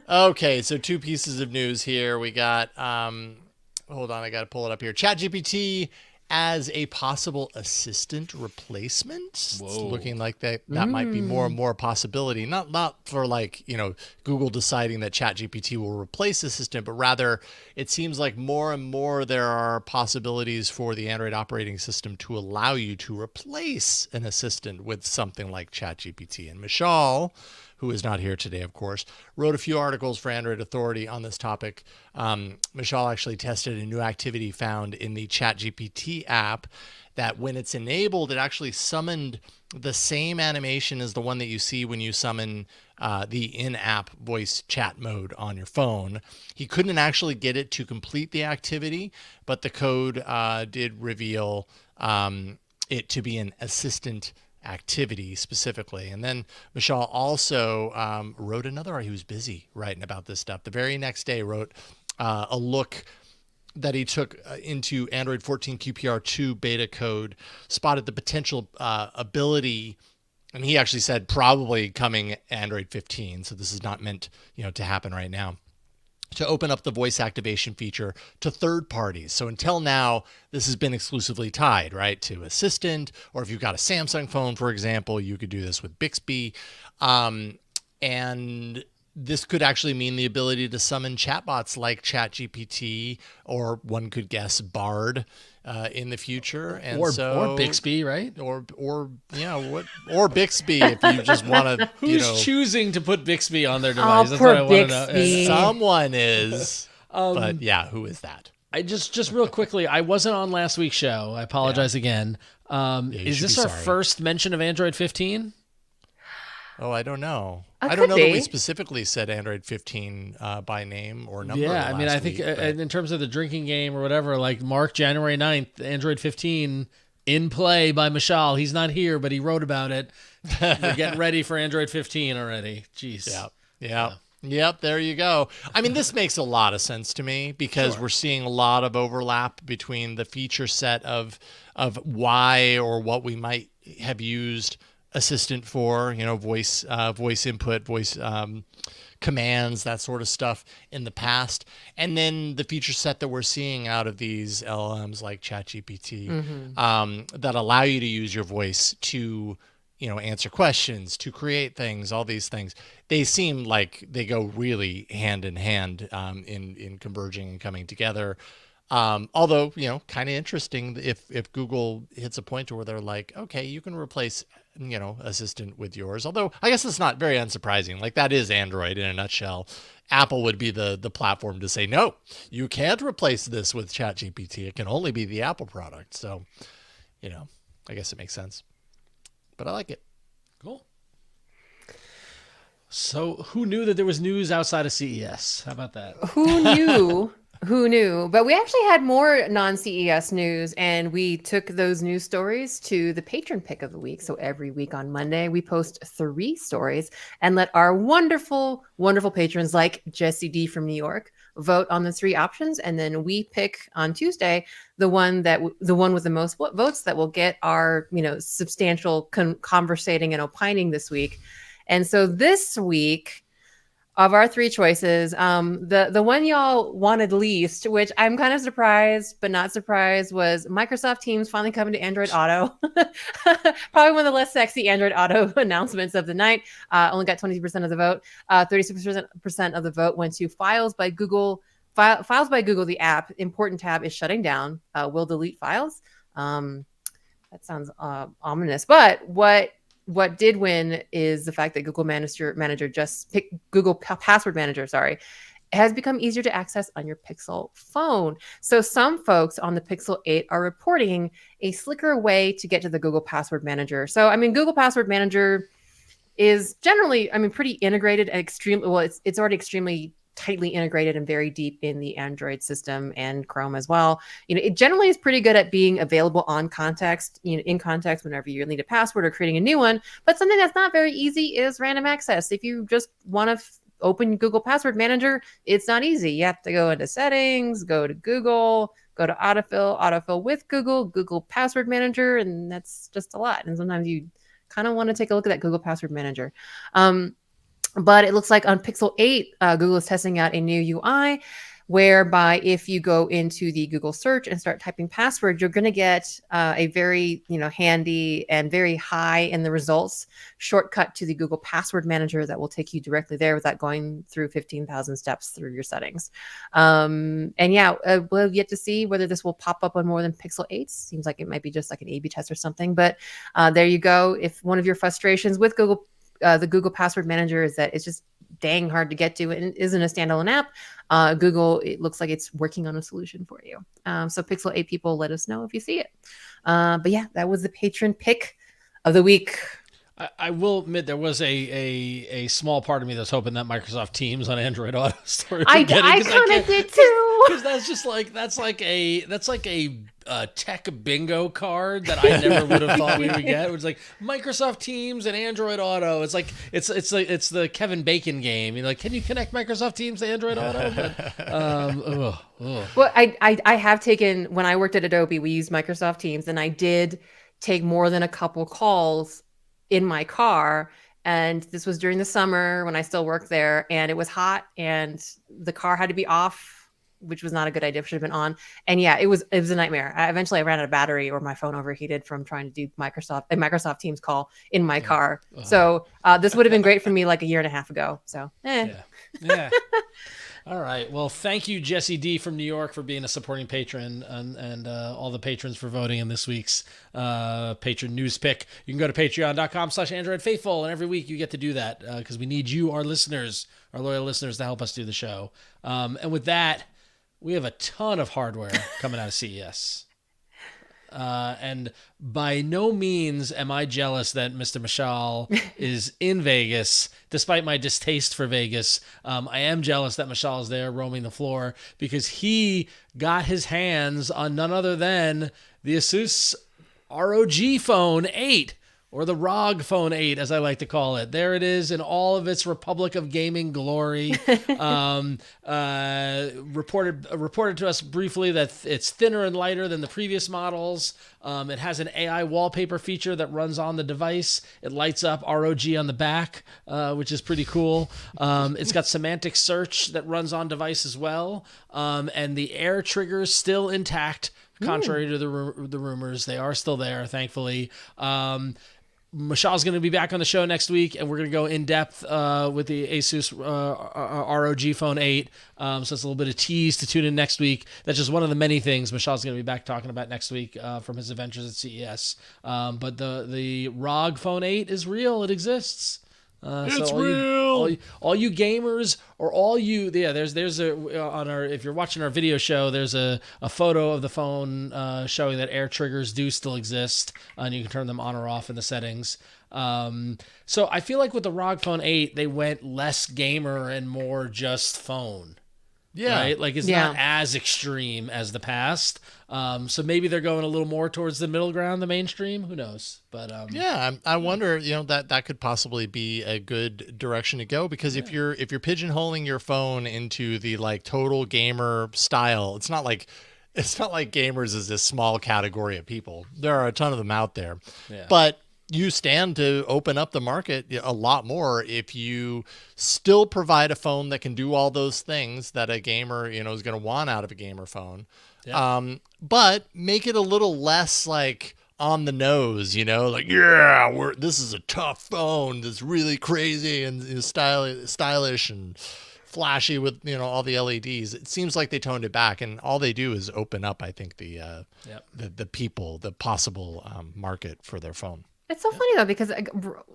Okay, so 2 pieces of news here. We got. Hold on, I got to pull it up here. ChatGPT as a possible assistant replacement. It's looking like that might be more and more a possibility. Not for Google deciding that ChatGPT will replace Assistant, but rather it seems like more and more there are possibilities for the Android operating system to allow you to replace an assistant with something like ChatGPT. And Mishaal, who is not here today, of course, wrote a few articles for Android Authority on this topic. Mishaal actually tested a new activity found in the ChatGPT app that when it's enabled, it actually summoned the same animation as the one that you see when you summon the in-app voice chat mode on your phone. He couldn't actually get it to complete the activity, but the code did reveal it to be an assistant activity specifically. And then Mishaal also wrote another, he was busy writing about this stuff. The very next day wrote a look that he took into Android 14 QPR2 beta code, spotted the potential ability, and he actually said probably coming Android 15. So this is not meant, to happen right now, to open up the voice activation feature to third parties. So until now, this has been exclusively tied, right, to Assistant, or if you've got a Samsung phone, for example, you could do this with Bixby. And this could actually mean the ability to summon chatbots like ChatGPT, or one could guess Bard, in the future, and or Bixby, right? Or Bixby if you just want to. Who's choosing to put Bixby on their device? That's poor what I want to know. Someone is, but yeah, who is that? I just real quickly, I wasn't on last week's show. I apologize again. Is this our first mention of Android 15? Oh, I don't know. I don't know that we specifically said Android 15 by name or number. Yeah, I mean, I think in terms of the drinking game or whatever, like Mark, January 9th, Android 15 in play by Mishaal. He's not here, but he wrote about it. We're getting ready for Android 15 already. Jeez. Yeah. Yep, there you go. I mean, this makes a lot of sense to me because we're seeing a lot of overlap between the feature set of why or what we might have used Assistant for, voice input, voice commands, that sort of stuff in the past. And then the feature set that we're seeing out of these LLMs like ChatGPT that allow you to use your voice to, answer questions, to create things, all these things. They seem like they go really hand in hand in converging and coming together. Although, kind of interesting if Google hits a point where they're like, okay, you can replace, Assistant with yours. Although I guess it's not very unsurprising. Like that is Android in a nutshell. Apple would be the platform to say, no, you can't replace this with ChatGPT. It can only be the Apple product. So, I guess it makes sense. But I like it. Cool. So who knew that there was news outside of CES? How about that? Who knew? Who knew? But we actually had more non-CES news, and we took those news stories to the patron pick of the week. So every week on Monday, we post 3 stories and let our wonderful, wonderful patrons like Jesse D from New York vote on the 3 options, and then we pick on Tuesday the one with the most votes that will get our substantial conversating and opining this week. And so this week, of our 3 choices, the one y'all wanted least, which I'm kind of surprised but not surprised, was Microsoft Teams finally coming to Android Auto. Probably one of the less sexy Android Auto announcements of the night. Only got 20% of the vote. 36% of the vote went to Files by Google. Files by Google, the app, important tab is shutting down. Will delete files. That sounds ominous. But what did win is the fact that Google Manager just picked Google Password Manager, has become easier to access on your Pixel phone. So some folks on the Pixel 8 are reporting a slicker way to get to the Google Password Manager. So, Google Password Manager is generally, pretty integrated and it's already extremely tightly integrated and very deep in the Android system and Chrome as well. It generally is pretty good at being available in context whenever you need a password or creating a new one. But something that's not very easy is random access. If you just want to open Google Password Manager, it's not easy. You have to go into settings, go to Google, go to autofill with Google Password Manager, and that's just a lot. And sometimes you kind of want to take a look at that Google Password Manager. But it looks like on Pixel 8, Google is testing out a new UI whereby if you go into the Google search and start typing password, you're going to get a very handy and very high in the results shortcut to the Google Password Manager that will take you directly there without going through 15,000 steps through your settings. We'll yet to see whether this will pop up on more than Pixel 8. Seems like it might be just like an A/B test or something. But there you go. If one of your frustrations with the Google Password Manager is that it's just dang hard to get to and isn't a standalone app, Google, it looks like it's working on a solution for you. So Pixel 8 people, let us know if you see it. But yeah, that was the patron pick of the week. I will admit there was a small part of me that's hoping that Microsoft Teams on Android Auto started I getting, kind of did too. because that's like a tech bingo card that I never would have thought we would get. It was like Microsoft Teams and Android Auto. It's like it's the Kevin Bacon game. You're like, can you connect Microsoft Teams to Android Auto? But, Well, I have taken, when I worked at Adobe, we used Microsoft Teams, and I did take more than a couple calls in my car. And this was during the summer when I still worked there, and it was hot and the car had to be off, which was not a good idea. It should have been on. And yeah, it was a nightmare. Eventually I ran out of battery, or my phone overheated from trying to do a Microsoft Teams call in my car. So this would have been great for me like a year and a half ago. So yeah. All right. Well, thank you, Jesse D from New York, for being a supporting patron, and all the patrons for voting in this week's Patron News Pick. You can go to patreon.com/AndroidFaithful, and every week you get to do that because we need you, our listeners, our loyal listeners, to help us do the show. And with that, we have a ton of hardware coming out of CES. And by no means am I jealous that Mr. Mishaal is in Vegas, despite my distaste for Vegas. I am jealous that Mishaal is there roaming the floor, because he got his hands on none other than the ASUS ROG Phone 8, or the ROG Phone 8, as I like to call it. There it is in all of its Republic of Gaming glory. Reported to us briefly that it's thinner and lighter than the previous models. It has an AI wallpaper feature that runs on the device. It lights up ROG on the back, which is pretty cool. It's got semantic search that runs on device as well. And the air triggers still intact, contrary to the rumors. They are still there, thankfully. Mishaal's going to be back on the show next week, and we're going to go in depth with the ASUS ROG Phone 8. So it's a little bit of tease to tune in next week. That's just one of the many things Mishaal's going to be back talking about next week from his adventures at CES. But the ROG Phone 8 is real. It exists. It's so real. All you gamers, or all you, there's a on our, if you're watching our video show, there's a photo of the phone showing that air triggers do still exist, and you can turn them on or off in the settings. So I feel like with the ROG Phone 8, they went less gamer and more just phone. Yeah. Right? Like it's not as extreme as the past. So maybe they're going a little more towards the middle ground, the mainstream. Who knows? But I wonder, that could possibly be a good direction to go, because if you're pigeonholing your phone into the like total gamer style, it's not like gamers is this small category of people. There are a ton of them out there. Yeah. But you stand to open up the market a lot more if you still provide a phone that can do all those things that a gamer, is going to want out of a gamer phone. Yeah. But make it a little less like on the nose, like, this is a tough phone that's really crazy and stylish and flashy with, all the LEDs. It seems like they toned it back, and all they do is open up, I think, the possible market for their phone. It's so funny though, because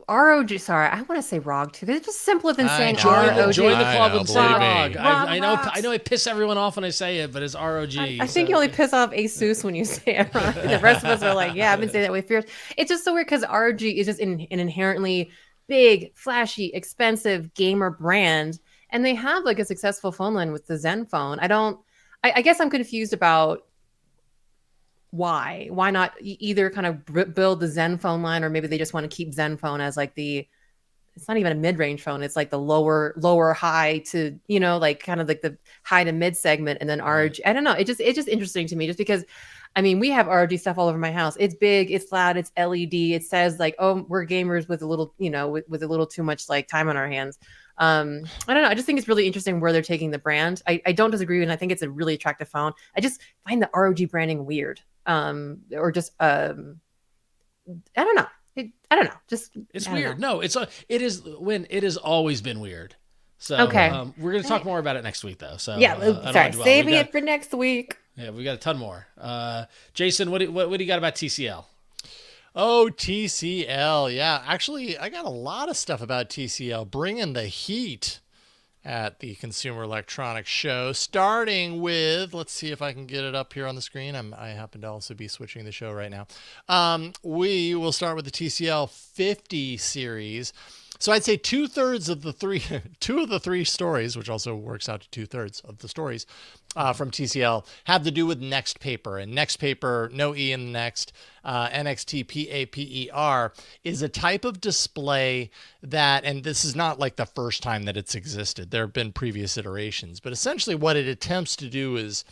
ROG, sorry, I want to say ROG too, because it's just simpler than saying ROG. Join the club and say ROG. I know I piss everyone off when I say it, but it's ROG. I think you only piss off ASUS when you say it. Right? The rest of us are like, yeah, I've been saying that way for years. It's just so weird because ROG is just an inherently big, flashy, expensive gamer brand, and they have like a successful phone line with the Zenfone. I guess I'm confused about why not either kind of build the Zenfone line, or maybe they just want to keep Zenfone as like it's not even a mid-range phone. It's like the lower high to, like kind of like the high to mid segment, and then ROG. I don't know. It's just interesting to me, just because, we have ROG stuff all over my house. It's big, it's loud, it's LED. It says like, oh, we're gamers with a little, with a little too much like time on our hands. I don't know. I just think it's really interesting where they're taking the brand. I don't disagree, and I think it's a really attractive phone. I just find the ROG branding weird. Or just I don't know. I don't know. Just it's weird. No, it has always been weird. So okay. We're going to talk more about it next week, though. So sorry, saving it for next week. Yeah, we got a ton more. Jason, what do you got about TCL? Oh, TCL. Yeah, actually, I got a lot of stuff about TCL bringing the heat at the Consumer Electronics Show, starting with, let's see if I can get it up here on the screen. I happen to also be switching the show right now. We will start with the TCL 50 series. So I'd say two of the three stories, which also works out to 2/3 of the stories from TCL, have to do with NXTPAPER. And NXTPAPER, no E in the next, NXTPAPER, is a type of display that, and this is not like the first time that it's existed. There have been previous iterations, but essentially what it attempts to do is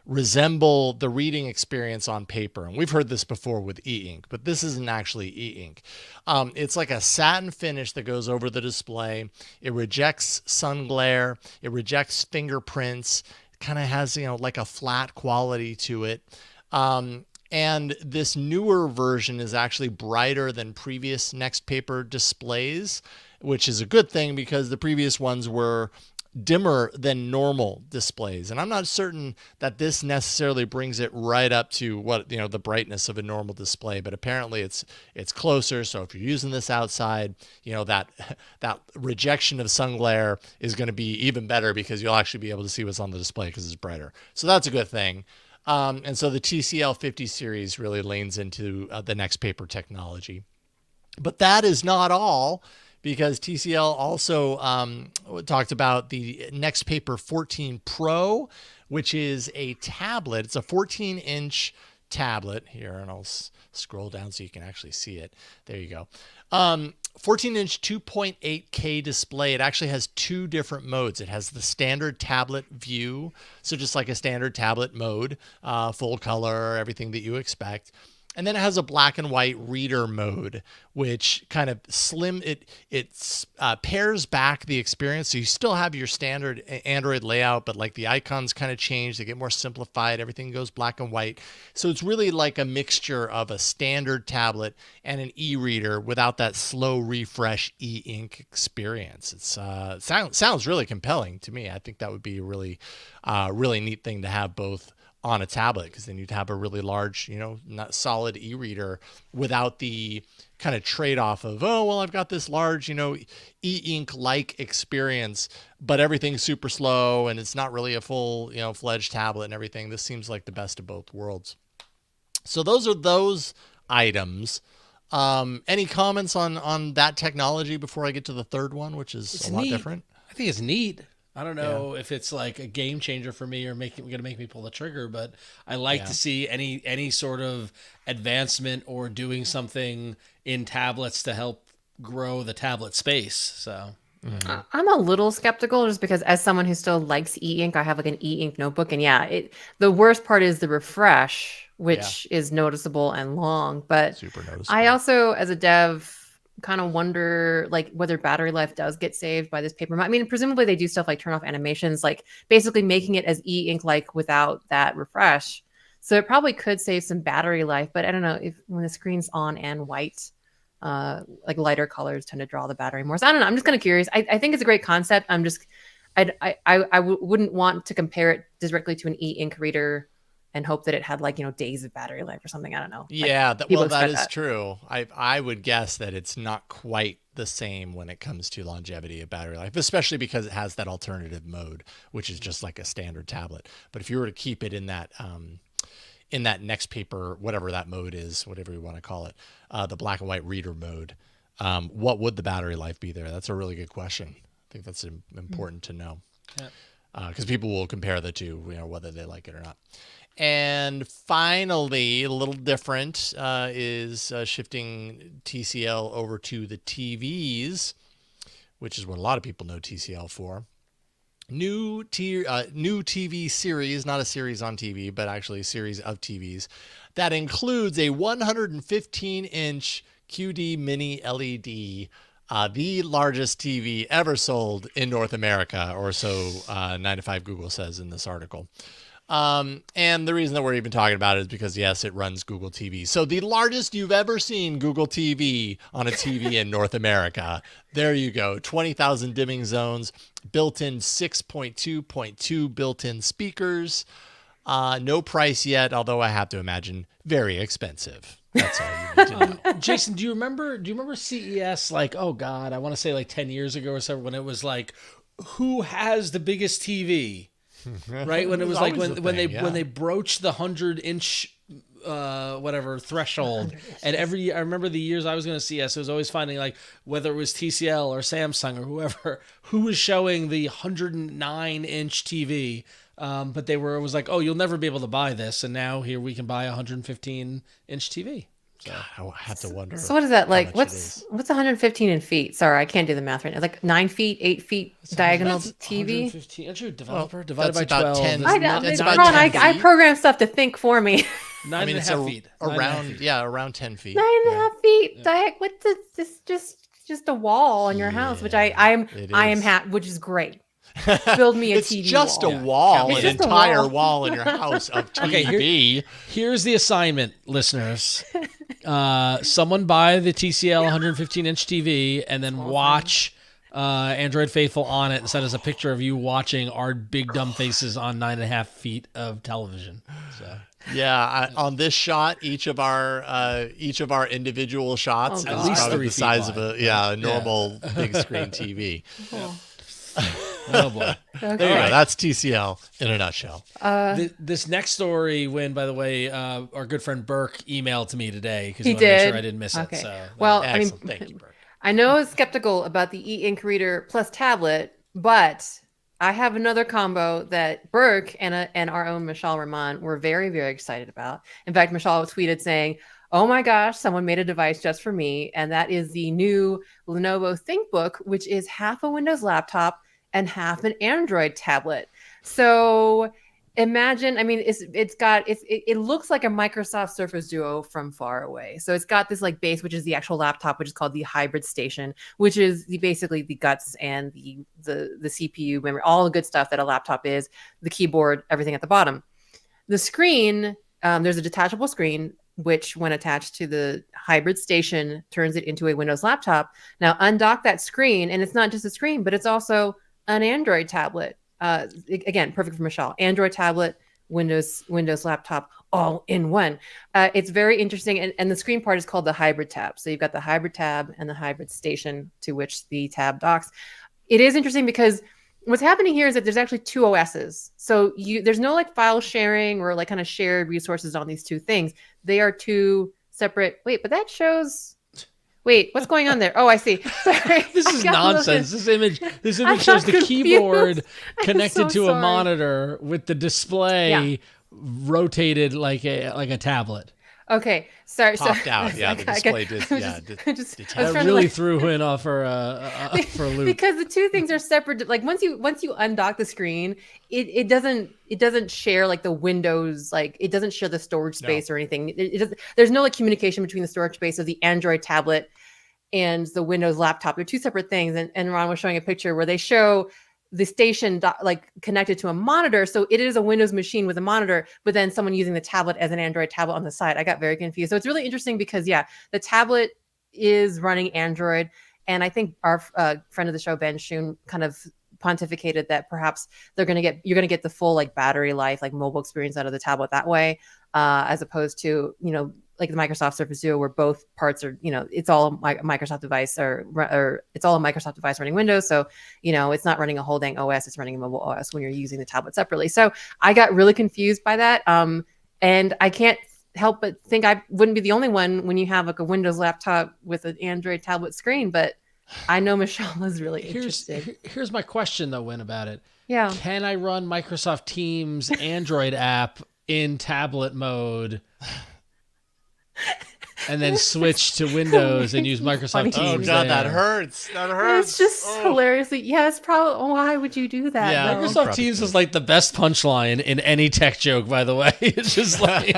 resemble the reading experience on paper. And we've heard this before with e-ink, but this isn't actually e-ink. It's like a satin finish that goes over the display. It rejects sun glare. It rejects fingerprints. It kind of has, like a flat quality to it. And this newer version is actually brighter than previous NXTPAPER displays, which is a good thing because the previous ones were dimmer than normal displays. And I'm not certain that this necessarily brings it right up to what, the brightness of a normal display, but apparently it's closer. So if you're using this outside, that rejection of sun glare is going to be even better because you'll actually be able to see what's on the display because it's brighter. So that's a good thing. And so the TCL 50 series really leans into the NXTPAPER technology. But that is not all, because TCL also talked about the NXTPAPER 14 Pro, which is a tablet. It's a 14-inch tablet here, and I'll scroll down so you can actually see it. There you go. 14-inch 2.8K display. It actually has two different modes. It has the standard tablet view, so just like a standard tablet mode, full color, everything that you expect. And then it has a black and white reader mode, which kind of pairs back the experience. So you still have your standard Android layout, but like the icons kind of change. They get more simplified. Everything goes black and white. So it's really like a mixture of a standard tablet and an e-reader without that slow refresh e-ink experience. It's sounds really compelling to me. I think that would be a really neat thing to have both on a tablet, because then you'd have a really large, not solid e-reader without the kind of trade-off of, oh, well, I've got this large, e-ink-like experience, but everything's super slow and it's not really a full, fledged tablet and everything. This seems like the best of both worlds. So those are those items. Any comments on that technology before I get to the third one, which is a lot different? I think it's neat. I don't know if it's like a game changer for me or going to make me pull the trigger, but I like to see any sort of advancement or doing something in tablets to help grow the tablet space. So I'm a little skeptical just because as someone who still likes e-ink, I have like an e-ink notebook, and the worst part is the refresh, which is noticeable and long. But super noticeable. I also, as a dev, kind of wonder like whether battery life does get saved by this paper. I mean, presumably they do stuff like turn off animations, like basically making it as e-ink like without that refresh. So it probably could save some battery life, but I don't know if when the screen's on and white, like lighter colors tend to draw the battery more. So I don't know. I'm just kind of curious. I think it's a great concept. I wouldn't want to compare it directly to an e-ink reader and hope that it had like, days of battery life or something. I don't know. Yeah, that is true. I would guess that it's not quite the same when it comes to longevity of battery life, especially because it has that alternative mode, which is just like a standard tablet. But if you were to keep it in that NXTPAPER, whatever that mode is, whatever you want to call it, the black and white reader mode, what would the battery life be there? That's a really good question. I think that's important to know, because people will compare the two, whether they like it or not. And finally, a little different is shifting TCL over to the TVs, which is what a lot of people know TCL for. New TV series, not a series on TV, but actually a series of TVs that includes a 115-inch QD Mini LED, the largest TV ever sold in North America, or so 9to5 Google says in this article. And the reason that we're even talking about it is because, yes, it runs Google TV. So the largest you've ever seen Google TV on a TV in North America. There you go. 20,000 dimming zones, built-in 6.2.2 built-in speakers. No price yet, although I have to imagine very expensive. That's all you need to know. Jason, do you remember CES, like, oh God, I want to say like 10 years ago or so, when it was like, who has the biggest TV? Right? When it was like when they broached the 100-inch whatever threshold, and I remember the years I was going to CES, it was always finding, like, whether it was TCL or Samsung or whoever, who was showing the 109-inch TV. But it was like, oh, you'll never be able to buy this, and now here we can buy a 115-inch TV. So God, I have to wonder. So what is that like? What's 115 in feet? Sorry, I can't do the math right now. Like 9 feet, 8 feet diagonal TV. 115. Aren't you a developer? Divided by about 12. 10. It's about Ron, 10 I feet. program stuff to think for me. 9.5 feet. Around 10 feet. 9.5 feet. What's this? Just a wall in your house, which I am which is great. Build me a It's TV just wall. a wall, It's an just a entire wall. wall in your house of TV. Okay, here's the assignment, listeners. Someone buy the TCL 115-inch TV and then watch Android Faithful on it and send us a picture of you watching our big dumb faces on 9.5 feet of television. So. Yeah, on this shot, each of our individual shots Oh, is At least probably 3 the feet size of wide. a normal big screen TV. Oh boy. There you go. That's TCL in a nutshell. This next story, by the way, our good friend Burke emailed to me today because He he wanted to make did. sure I didn't miss it. Okay. So Well, Excellent. Thank you, Burke. I know I was skeptical about the e-ink reader plus tablet, but I have another combo that Burke and our own Mishaal Rahman were very, very excited about. In fact, Mishaal tweeted saying, "Oh my gosh, someone made a device just for me," and that is the new Lenovo Thinkbook, which is half a Windows laptop and half an Android tablet. So imagine, I mean, it looks like a Microsoft Surface Duo from far away. So it's got this like base, which is the actual laptop, which is called the hybrid station, which is basically the guts and the CPU, memory, all the good stuff that a laptop is, the keyboard, everything at the bottom. The screen, there's a detachable screen, which when attached to the hybrid station turns it into a Windows laptop. Now undock that screen, and it's not just a screen, but it's also an Android tablet. Again, perfect for Mishaal. Android tablet, Windows laptop, all in one. It's very interesting, and the screen part is called the hybrid tab. So you've got the hybrid tab and the hybrid station to which the tab docks. It is interesting because what's happening here is that there's actually two OSs. So there's no like file sharing or like kind of shared resources on these two things. They are two separate. Wait, but that shows. Wait, what's going on there? Oh, I see. Sorry. this is nonsense. This image shows the keyboard connected to a monitor with the display rotated like a tablet. Okay, sorry. Popped out. Yeah, the display did. That really threw in off for a loop. Because the two things are separate. Like once you undock the screen, it doesn't share like the Windows, like it doesn't share the storage space or anything. There's no like communication between the storage space of the Android tablet and the Windows laptop. They're two separate things. And Ron was showing a picture where they show the station like connected to a monitor. So it is a Windows machine with a monitor, but then someone using the tablet as an Android tablet on the side. I got very confused. So it's really interesting because the tablet is running Android. And I think our friend of the show, Ben Shun, kind of pontificated that perhaps you're going to get the full like battery life, like mobile experience out of the tablet that way, as opposed to, like the Microsoft Surface Duo, where both parts are, it's all a Microsoft device or it's all a Microsoft device running Windows. So, it's not running a whole dang OS, it's running a mobile OS when you're using the tablet separately. So I got really confused by that. And I can't help but think I wouldn't be the only one when you have like a Windows laptop with an Android tablet screen, but I know Mishaal is really interested. Here's my question though, Win, about it. Yeah. Can I run Microsoft Teams Android app in tablet mode and then switch to Windows and use Microsoft Teams? Oh God, that there? hurts. That hurts. It's just hilariously. Yes, probably. Why would you do that? Yeah, though? Microsoft Teams is like the best punchline in any tech joke, by the way. It's just like,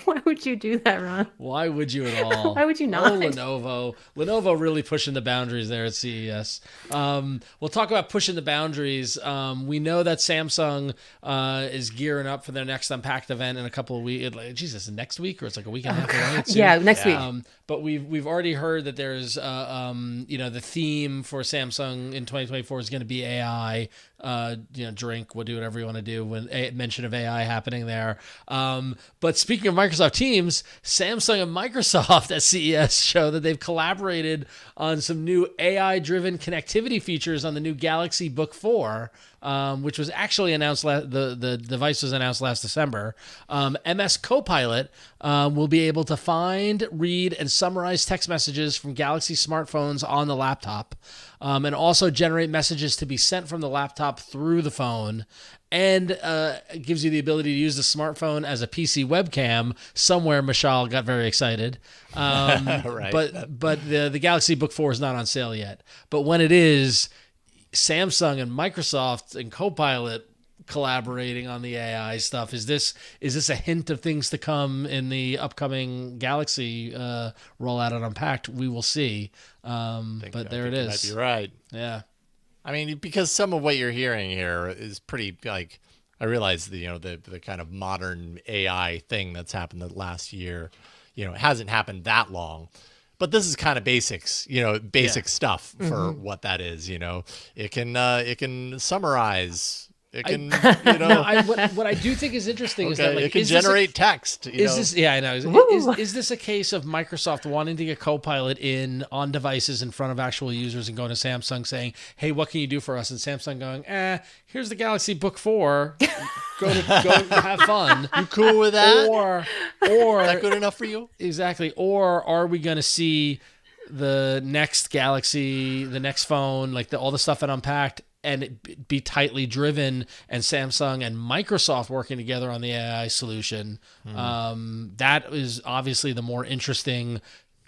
Why would you do that, Ron? why would you at all? Why would you not? Oh, Lenovo really pushing the boundaries there at CES. We'll talk about pushing the boundaries. We know that Samsung is gearing up for their next Unpacked event in a couple of weeks. Jesus, next week, or it's like a week and a half away? Soon? Yeah, next week. But we've already heard that there's the theme for Samsung in 2024 is going to be AI. drink, do whatever you want to do when mention of AI happening there. But speaking of Microsoft Teams, Samsung and Microsoft at CES show that they've collaborated on some new AI-driven connectivity features on the new Galaxy Book 4, which was actually announced. The device was announced last December. MS Copilot will be able to find, read, and summarize text messages from Galaxy smartphones on the laptop, and also generate messages to be sent from the laptop through the phone. And it gives you the ability to use the smartphone as a PC webcam. Somewhere, Mishaal got very excited. Right. But the Galaxy Book 4 is not on sale yet. But when it is, Samsung and Microsoft and Copilot collaborating on the AI stuff. Is this a hint of things to come in the upcoming Galaxy rollout and Unpacked? We will see. But there it is. You might be right. Yeah. I mean, because some of what you're hearing here is pretty, like, I realize the kind of modern AI thing that's happened the last year, it hasn't happened that long, but this is kind of basics, basic stuff for what that is. It can summarize. It can, what I do think is interesting is that, like, it can generate text. This? Yeah, I know. Is this a case of Microsoft wanting to get Copilot in on devices in front of actual users and going to Samsung saying, "Hey, what can you do for us?" And Samsung going, "Here's the Galaxy Book 4. Go have fun." You cool with that? Or is that good enough for you? Exactly. Or are we going to see the next Galaxy, the next phone, like all the stuff at Unpacked, and it be tightly driven, and Samsung and Microsoft working together on the AI solution? That is obviously the more interesting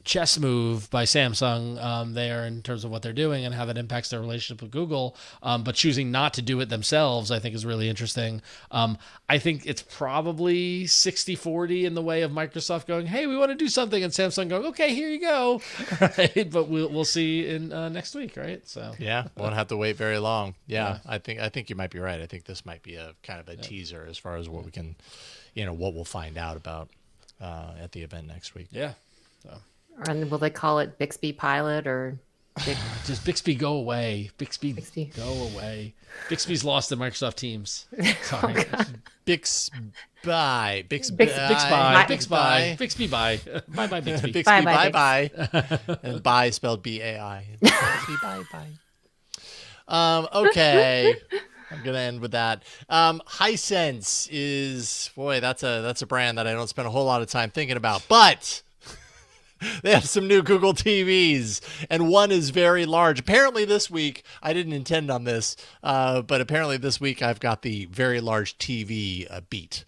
chess move by Samsung there in terms of what they're doing and how that impacts their relationship with Google. But choosing not to do it themselves, I think, is really interesting. I think it's probably 60-40 in the way of Microsoft going, "Hey, we want to do something," and Samsung going, "Okay, here you go." Right? But we'll see in next week, right? So yeah, won't have to wait very long. Yeah. I think you might be right. I think this might be a kind of a teaser as far as what we can, what we'll find out about at the event next week. Yeah. So. And will they call it Bixby Pilot or just Bixby go away? Bixby go away. Bixby's lost to Microsoft Teams. Sorry. Bixby. Bixby bye. Bixby bye. Bye bye Bixby. Bixby bye bye. And bye spelled B-A-I. Bixby bye bye. Okay. I'm gonna end with that. Hisense is, boy, that's a brand that I don't spend a whole lot of time thinking about, but they have some new Google TVs, and one is very large. Apparently this week, I didn't intend on this, but apparently this week I've got the very large TV beat.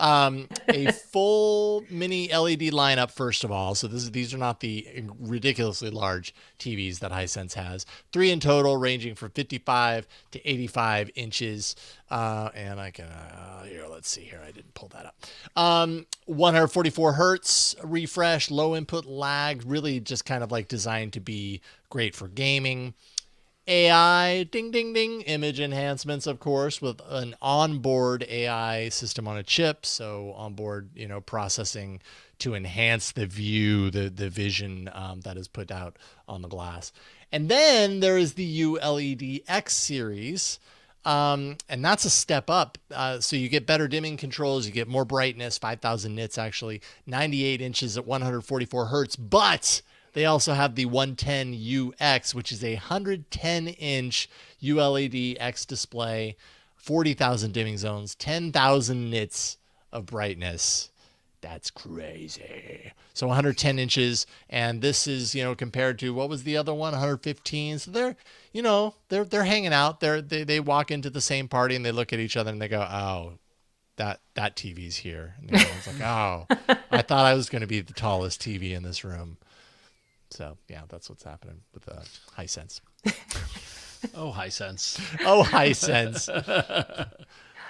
A full mini LED lineup, first of all. So these are not the ridiculously large TVs that Hisense has. 3 in total, ranging from 55 to 85 inches. And I can, here, let's see here. I didn't pull that up. 144 hertz refresh, low input lag, really just kind of like designed to be great for gaming. AI, ding, ding, ding, image enhancements, of course, with an onboard AI system on a chip. So onboard, processing to enhance the view, the vision that is put out on the glass. And then there is the ULED X series. And that's a step up. So you get better dimming controls, you get more brightness, 5,000 nits actually, 98 inches at 144 hertz, but they also have the 110UX, which is a 110-inch ULED X display, 40,000 dimming zones, 10,000 nits of brightness. That's crazy. So 110 inches, and this is, compared to, what was the other one, 115. So they're hanging out. They walk into the same party and they look at each other and they go, "Oh, that TV's here." And everyone's like, "Oh, I thought I was going to be the tallest TV in this room." So, yeah, that's what's happening with Hisense. Oh, Hisense. Oh, Hisense.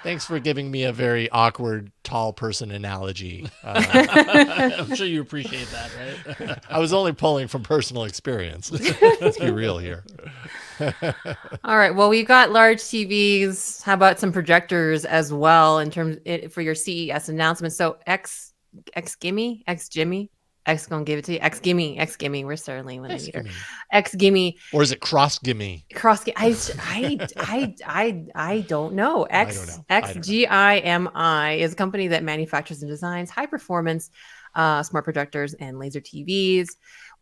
Thanks for giving me a very awkward tall person analogy. I'm sure you appreciate that, right? I was only pulling from personal experience. Let's be real here. All right. Well, we got large TVs. How about some projectors as well for your CES announcement? So XGIMI, X gonna give it to you. XGIMI. We're certainly in the meter. XGIMI. XGIMI. Or is it cross gimme? I don't know. I don't know. XGIMI is a company that manufactures and designs high performance smart projectors and laser TVs.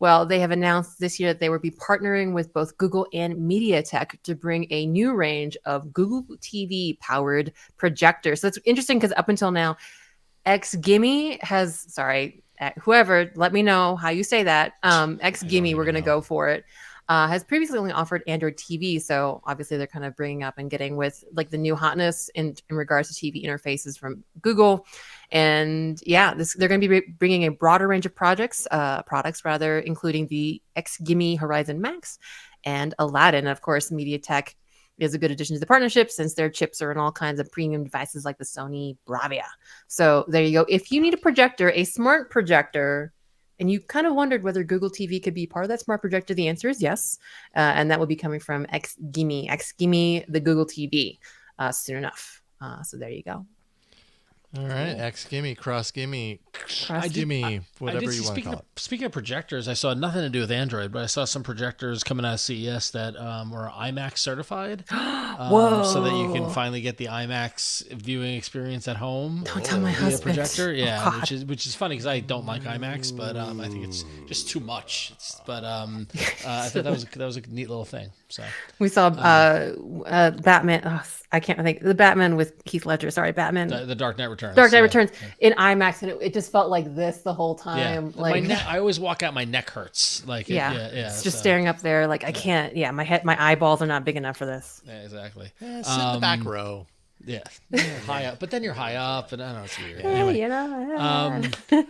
Well, they have announced this year that they will be partnering with both Google and MediaTek to bring a new range of Google TV powered projectors. So it's interesting because up until now, XGIMI has, whoever, let me know how you say that. XGIMI, we're going to go for it. Has previously only offered Android TV. So obviously they're kind of bringing up and getting with like the new hotness in regards to TV interfaces from Google. And yeah, they're going to be bringing a broader range of products, including the XGIMI Horizon Max and Aladdin. Of course, MediaTek is a good addition to the partnership since their chips are in all kinds of premium devices like the Sony Bravia. So there you go. If you need a projector, a smart projector, and you kind of wondered whether Google TV could be part of that smart projector, the answer is yes. And that will be coming from XGIMI, the Google TV, soon enough. So there you go. All right, XGIMI, cross gimme, gimme, whatever you want to call it. Speaking of projectors, I saw nothing to do with Android, but I saw some projectors coming out of CES that were IMAX certified. Whoa! So that you can finally get the IMAX viewing experience at home. Don't tell my husband. Projector, yeah, Oh, which is funny because I don't like IMAX, but I think it's just too much. I thought that was a neat little thing. So we saw Batman. Oh, I can't think the Batman with Heath Ledger. Sorry, Batman. The Dark Knight Returns. Dark Knight Returns in IMAX, and it just felt like this the whole time. Yeah. Like I always walk out, my neck hurts. Like it's just staring up there. Like I can't. Yeah, my eyeballs are not big enough for this. Yeah, exactly. Yeah, sit in the back row. Yeah, high up, but then you're high up, and I don't know, it's weird. Anyway.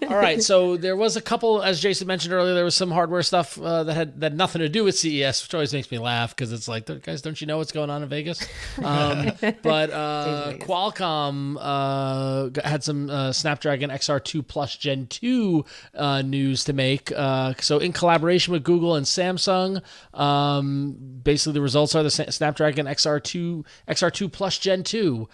All right, so there was a couple, as Jason mentioned earlier, there was some hardware stuff that had nothing to do with CES, which always makes me laugh because it's like, guys, don't you know what's going on in Vegas? But Qualcomm had some Snapdragon XR2 Plus Gen 2 news to make. So in collaboration with Google and Samsung, basically the results are the Snapdragon XR2 Plus Gen 2. This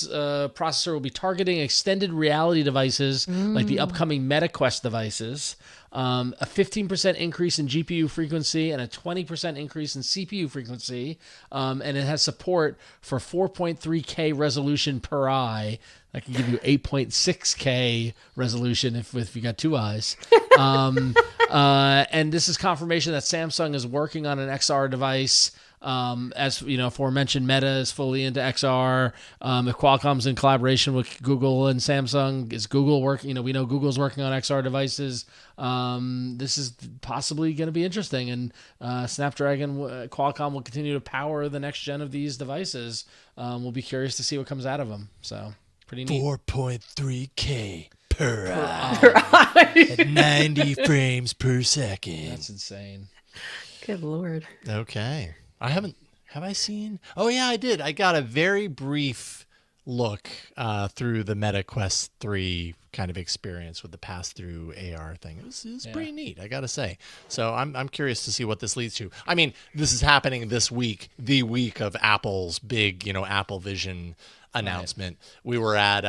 processor will be targeting extended reality devices like the upcoming Meta Quest devices, a 15% increase in GPU frequency and a 20% increase in CPU frequency, and it has support for 4.3K resolution per eye. That can give you 8.6K resolution if you got two eyes. And this is confirmation that Samsung is working on an XR device. As you know, aforementioned, Meta is fully into XR. If Qualcomm's in collaboration with Google and Samsung, is Google working? We know Google's working on XR devices. This is possibly going to be interesting, and Qualcomm will continue to power the next gen of these devices. We'll be curious to see what comes out of them. So pretty neat. 4.3K per eye at 90 frames per second. That's insane. Good Lord. Okay. Have I seen? Oh yeah, I did. I got a very brief look through the Meta Quest 3 kind of experience with the pass-through AR thing. It was pretty neat, I gotta say. So I'm curious to see what this leads to. I mean, this is happening this week, the week of Apple's big, Apple Vision announcement. Right. We were at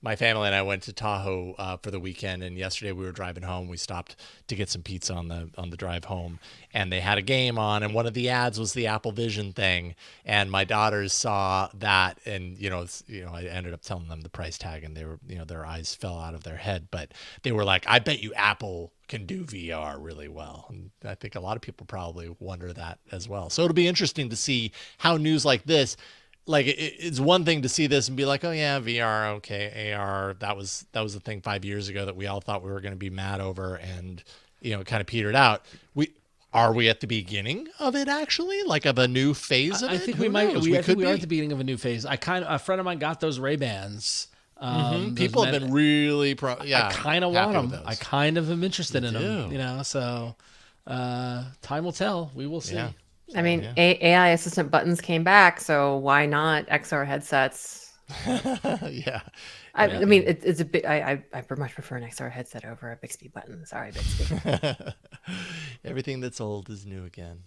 my family and I went to Tahoe for the weekend, and yesterday we were driving home. We stopped to get some pizza on the drive home, and they had a game on, and one of the ads was the Apple Vision thing, and my daughters saw that, and I ended up telling them the price tag, and they were their eyes fell out of their head, but they were like, I bet you Apple can do VR really well. And I think a lot of people probably wonder that as well. So it'll be interesting to see how news like this. Like it's one thing to see this and be like, oh yeah, VR, okay, AR, that was the thing 5 years ago that we all thought we were going to be mad over, and it kind of petered out. Are we at the beginning of it actually, like of a new phase of it? I think we might. We are at the beginning of a new phase. A friend of mine got those Ray-Bans. People have been really I kind of want them. I kind of am interested in them. So time will tell. We will see. Yeah. I mean, AI assistant buttons came back, so why not XR headsets? Yeah. I mean, it's a bit. I much prefer an XR headset over a Bixby button. Sorry, Bixby. Everything that's old is new again.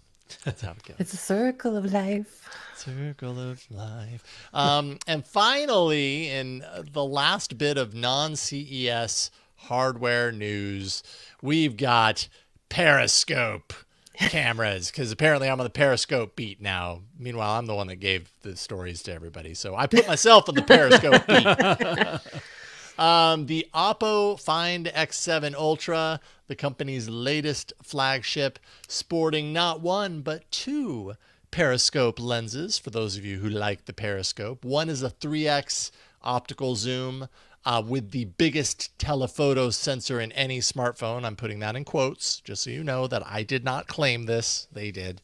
That's how it goes. It's a circle of life. Circle of life. And finally, in the last bit of non-CES hardware news. We've got Periscope cameras, because apparently I'm on the Periscope beat now. Meanwhile, I'm the one that gave the stories to everybody. So I put myself on the Periscope beat. The Oppo Find X7 Ultra, the company's latest flagship, sporting not one, but two periscope lenses, for those of you who like the periscope. One is a 3x optical zoom with the biggest telephoto sensor in any smartphone. I'm putting that in quotes, just so you know that I did not claim this. They did.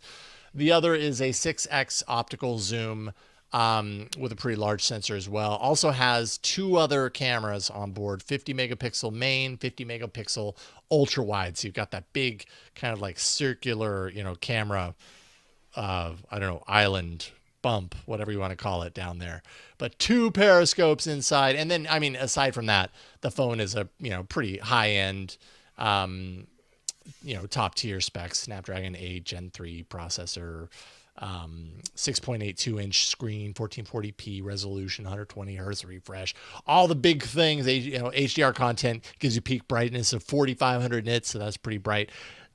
The other is a 6x optical zoom with a pretty large sensor as well. Also has two other cameras on board, 50 megapixel main, 50 megapixel ultra wide. So you've got that big kind of like circular, camera, I don't know, island bump, whatever you want to call it down there. But two periscopes inside. And then, aside from that, the phone is a, pretty high end, top tier specs, Snapdragon 8 Gen 3 processor, 6.82 inch screen, 1440p resolution, 120 hertz refresh, all the big things. HDR content gives you peak brightness of 4500 nits, so that's pretty bright.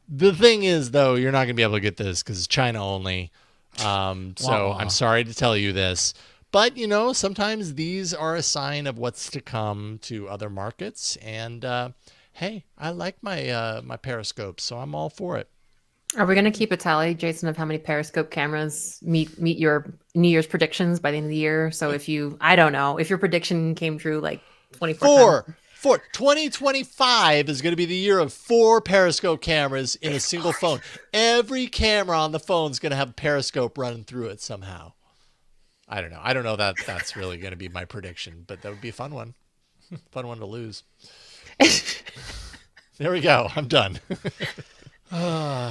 The thing is, though, you're not going to be able to get this because it's China only. So I'm sorry to tell you this, but sometimes these are a sign of what's to come to other markets. And hey, I like my my Periscope, so I'm all for it. Are we going to keep a tally, Jason, of how many Periscope cameras meet your New Year's predictions by the end of the year? So if I don't know, if your prediction came true like 24 times. 2025 is going to be the year of 4 Periscope cameras in a single phone. Every camera on the phone is going to have a Periscope running through it somehow. I don't know. I don't know that that's really going to be my prediction, but that would be a fun one. Fun one to lose. There we go. I'm done.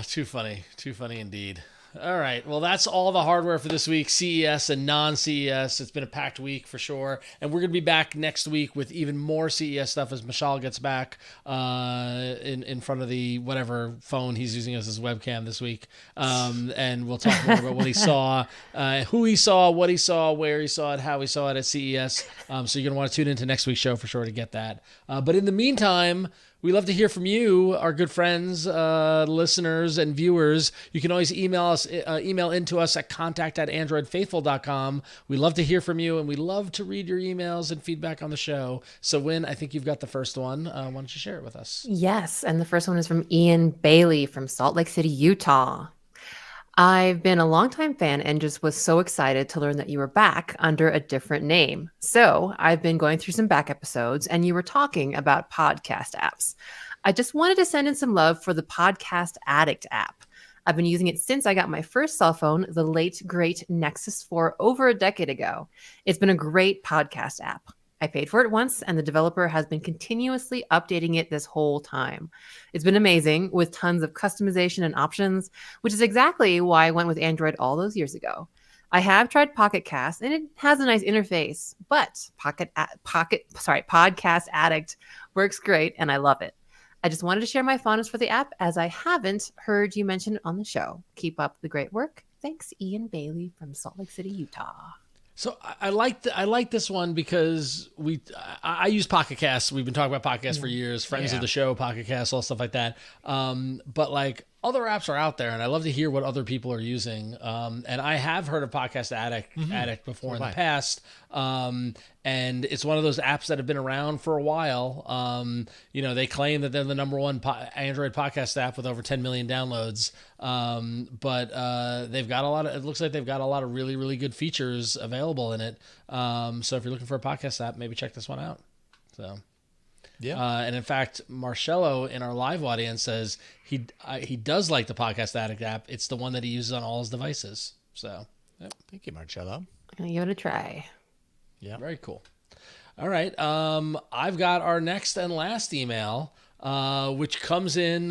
Too funny. Too funny indeed. All right. Well, that's all the hardware for this week, CES and non-CES. It's been a packed week for sure. And we're going to be back next week with even more CES stuff as Mishaal gets back in front of the whatever phone he's using as his webcam this week. And we'll talk more about what he saw, who he saw, what he saw, where he saw it, how he saw it at CES. So you're going to want to tune into next week's show for sure to get that. But in the meantime, we love to hear from you, our good friends, listeners, and viewers. You can always email into us at contact@androidfaithful.com. We love to hear from you, and we love to read your emails and feedback on the show. So, Wynn, I think you've got the first one. Why don't you share it with us? Yes, and the first one is from Ian Bailey from Salt Lake City, Utah. I've been a longtime fan and just was so excited to learn that you were back under a different name. So I've been going through some back episodes and you were talking about podcast apps. I just wanted to send in some love for the Podcast Addict app. I've been using it since I got my first cell phone, the late, great Nexus 4, over a decade ago. It's been a great podcast app. I paid for it once, and the developer has been continuously updating it this whole time. It's been amazing with tons of customization and options, which is exactly why I went with Android all those years ago. I have tried Pocket Cast, and it has a nice interface, but Podcast Addict works great, and I love it. I just wanted to share my fondness for the app, as I haven't heard you mention it on the show. Keep up the great work. Thanks, Ian Bailey from Salt Lake City, Utah. So I like this one because I use Pocket Casts. We've been talking about Pocket Casts for years. Friends of the show, Pocket Casts, all stuff like that. But like other apps are out there, and I love to hear what other people are using. And I have heard of Podcast Addict before in the past. And it's one of those apps that have been around for a while. They claim that they're the number one Android podcast app with over 10 million downloads. But they've got it looks like they've got a lot of really, really good features available in it. So if you're looking for a podcast app, maybe check this one out. So, yeah. And in fact, Marcello in our live audience says he does like the Podcast Addict app. It's the one that he uses on all his devices. So, yep. Thank you, Marcello. I'm going to give it a try. Yeah. Very cool. All right. I've got our next and last email, which comes in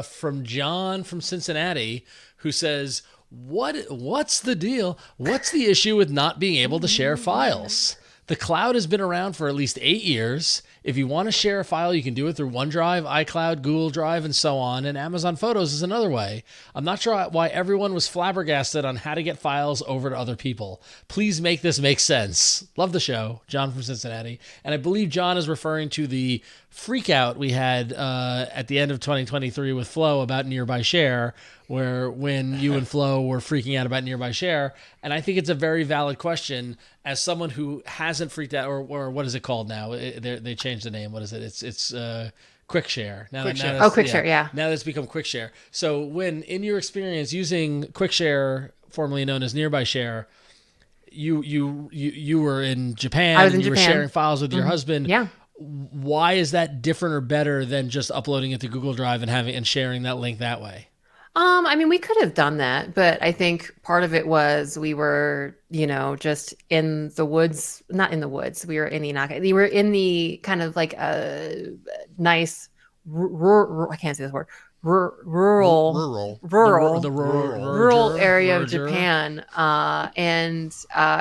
from John from Cincinnati, who says, What's the deal? What's the issue with not being able to share files? The cloud has been around for at least 8 years. If you want to share a file, you can do it through OneDrive, iCloud, Google Drive, and so on. And Amazon Photos is another way. I'm not sure why everyone was flabbergasted on how to get files over to other people. Please make this make sense. Love the show. John from Cincinnati. And I believe John is referring to the freak out we had at the end of 2023 with Flo about Nearby Share, where when you and Flo were freaking out about Nearby Share. And I think it's a very valid question as someone who hasn't freaked out, or what is it called now? They changed the name. What is it? It's QuickShare. QuickShare. QuickShare, yeah. Now that's become QuickShare. So when, in your experience using QuickShare, formerly known as Nearby Share, you were in Japan. I was in you Japan. were sharing files with your husband. Yeah. Why is that different or better than just uploading it to Google Drive and sharing that link that way? I mean, we could have done that, but I think part of it was we were, just in the woods, not in the woods. We were in the Inaka. We were in the kind of like a nice, I can't say this word, rural area of Japan. I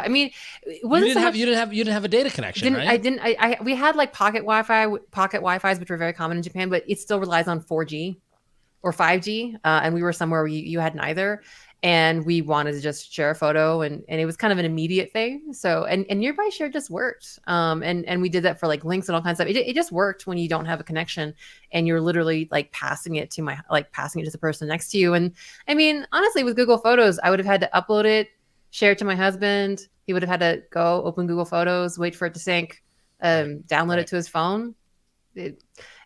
mean, it wasn't you didn't have a data connection, right? We had like pocket Wi-Fi's, which were very common in Japan, but it still relies on 4G or 5G. And we were somewhere where you had neither. And we wanted to just share a photo, and it was kind of an immediate thing. So, and Nearby Share just worked. And we did that for like links and all kinds of stuff. It just worked when you don't have a connection and you're literally like passing it to the person next to you. And I mean, honestly, with Google Photos, I would have had to upload it, share it to my husband. He would have had to go open Google Photos, wait for it to sync, download it to his phone.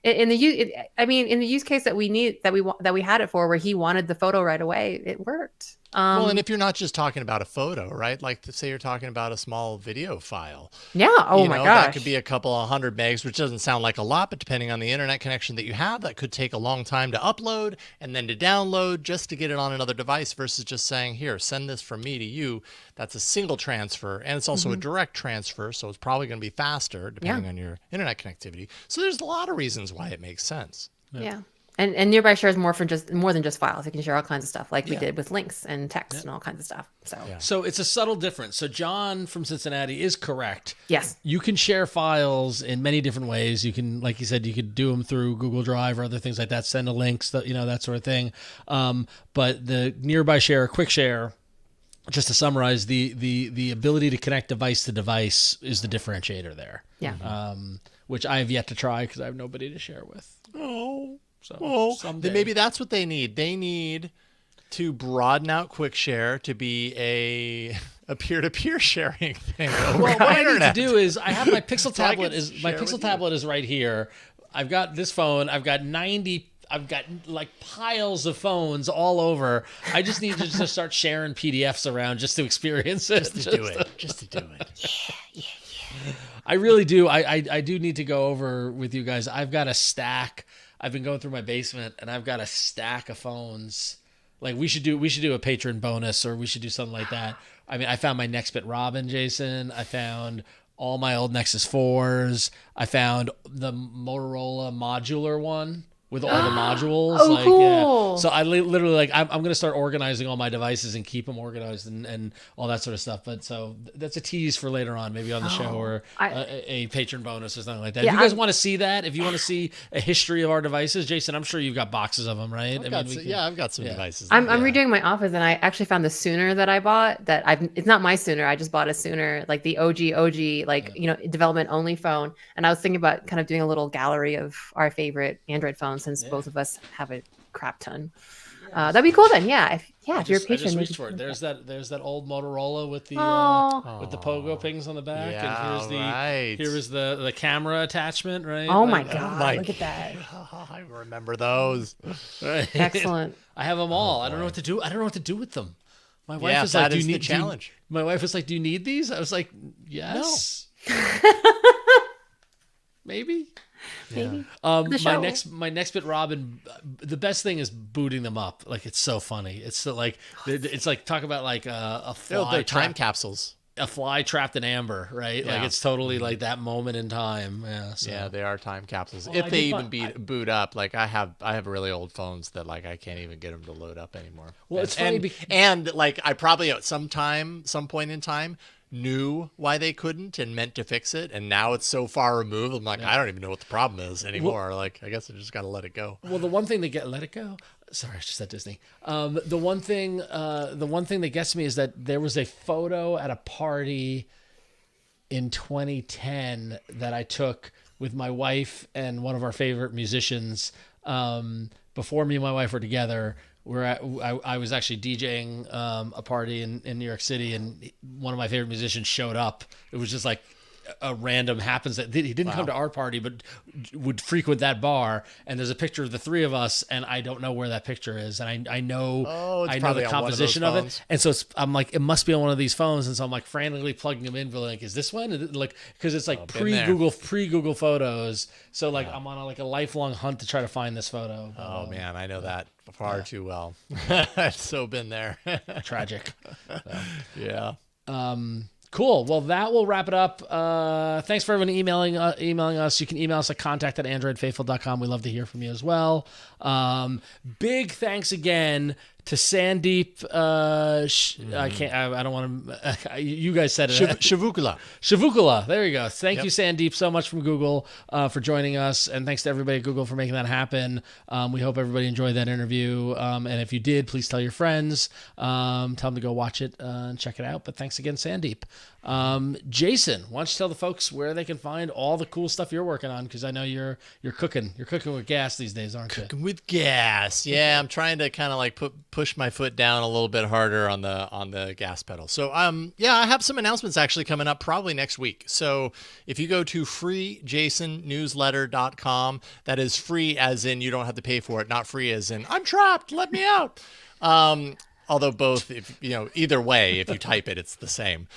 In the use case that we had it for, where he wanted the photo right away, it worked. Well, and if you're not just talking about a photo, right? Like, say you're talking about a small video file. Yeah. Oh my gosh. That could be a couple of 100 megs, which doesn't sound like a lot, but depending on the internet connection that you have, that could take a long time to upload and then to download just to get it on another device versus just saying, here, send this from me to you. That's a single transfer. And it's also a direct transfer. So it's probably going to be faster depending on your internet connectivity. So there's a lot of reasons why it makes sense. Yeah. And Nearby Share is more than just files. You can share all kinds of stuff, like we did with links and text and all kinds of stuff. So it's a subtle difference. So John from Cincinnati is correct. Yes. You can share files in many different ways. You can, like you said, you could do them through Google Drive or other things like that, send a links, that sort of thing. But the Nearby Share, QuickShare, just to summarize, the ability to connect device to device is the differentiator there. Yeah. Which I have yet to try because I have nobody to share with. So then maybe that's what they need. They need to broaden out QuickShare to be a peer-to-peer sharing thing. Well, what I need to do is I have my Pixel tablet. Tablet is right here. I've got this phone. I've got like piles of phones all over. I just need to just start sharing PDFs around just to experience it. Just to do it. Yeah. I really do. I do need to go over with you guys. I've got a stack. I've been going through my basement and I've got a stack of phones. Like we should do a patron bonus, or we should do something like that. I mean, I found my NextBit Robin, Jason. I found all my old Nexus 4s. I found the Motorola modular one with all the modules. Oh, cool. Yeah. So I literally I'm going to start organizing all my devices and keep them organized and all that sort of stuff. But so that's a tease for later on, maybe on the show, or a patron bonus or something like that. Yeah, if you guys want to see that, if you want to see a history of our devices, Jason, I'm sure you've got boxes of them, right? I've got some devices. I'm redoing my office, and I actually found the Sooner that I bought. It's not my Sooner. I just bought a Sooner, like the OG, development only phone. And I was thinking about kind of doing a little gallery of our favorite Android phones, since both of us have a crap ton. That'd be cool then. Yeah. If you're a patron. I just reached for it. There's that old Motorola with the pogo pings on the back, and here is the camera attachment, right? Oh my god! Look at that. I remember those. Excellent. I have them all. I don't know what to do. I don't know what to do with them. My wife is like, "Do you need challenge?" My wife is like, "Do you need these?" I was like, "Yes." No. Maybe. Maybe. My NextBit Robin, the best thing is booting them up. Like, it's so funny. It's so, like, it's like, talk about like a fly. They're time capsules. A fly trapped in amber, right? Yeah. Like, it's totally like that moment in time. Yeah. So. Yeah, they are time capsules. If they even boot up, like I have really old phones that like I can't even get them to load up anymore. Well, it's funny and like I probably at some point in time knew why they couldn't and meant to fix it, and now it's so far removed. I'm like, I don't even know what the problem is anymore. Like, I guess I just got to let it go. Well, the one thing that let it go. Sorry, I just said Disney. The one thing that gets me is that there was a photo at a party in 2010 that I took with my wife and one of our favorite musicians. Before me and my wife were together, I was actually DJing a party in New York City, and one of my favorite musicians showed up. It was just like a random happens that he didn't come to our party, but would frequent that bar. And there's a picture of the three of us, and I don't know where that picture is. And I know the composition of it. And so I'm like, it must be on one of these phones. And so I'm like frantically plugging them in, but like, is this one? And like, because it's like pre-Google Photos. So like I'm on a lifelong hunt to try to find this photo. Oh man, I know that far too well. I've so been there. Tragic. So. Yeah. Cool. Well, that will wrap it up. Thanks for everyone emailing us. You can email us at contact@androidfaithful.com. We love to hear from you as well. Big thanks again to Sandeep. I don't want to. You guys said it. Chivukula. There you go. Thank you, Sandeep, so much from Google for joining us, and thanks to everybody at Google for making that happen. We hope everybody enjoyed that interview. And if you did, please tell your friends. Tell them to go watch it and check it out. But thanks again, Sandeep. Jason, why don't you tell the folks where they can find all the cool stuff you're working on? Because I know you're cooking. You're cooking with gas these days, aren't you? Cooking with gas. Yeah, I'm trying to kind of like push my foot down a little bit harder on the gas pedal. So I have some announcements actually coming up probably next week. So if you go to freejasonnewsletter.com, that is free as in you don't have to pay for it, not free as in I'm trapped, let me out. Although both, either way, if you type it, it's the same.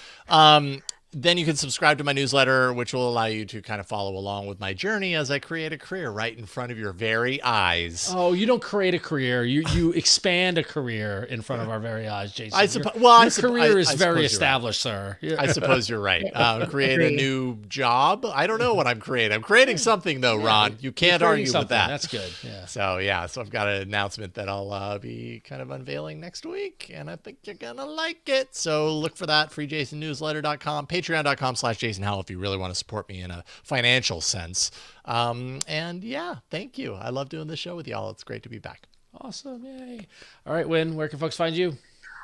Then you can subscribe to my newsletter, which will allow you to kind of follow along with my journey as I create a career right in front of your very eyes. Oh, you don't create a career. You expand a career in front of our very eyes, Jason. Your career is very established, sir. I suppose you're right. Create a new job. I don't know what I'm creating. I'm creating something, though, Ron. You can't argue with that. That's good. Yeah. So I've got an announcement that I'll be kind of unveiling next week, and I think you're going to like it. So look for that, freejasonnewsletter.com. Patreon.com/Jason Howell if you really want to support me in a financial sense. Thank you. I love doing this show with y'all. It's great to be back. Awesome. Yay. All right, Wynn, where can folks find you?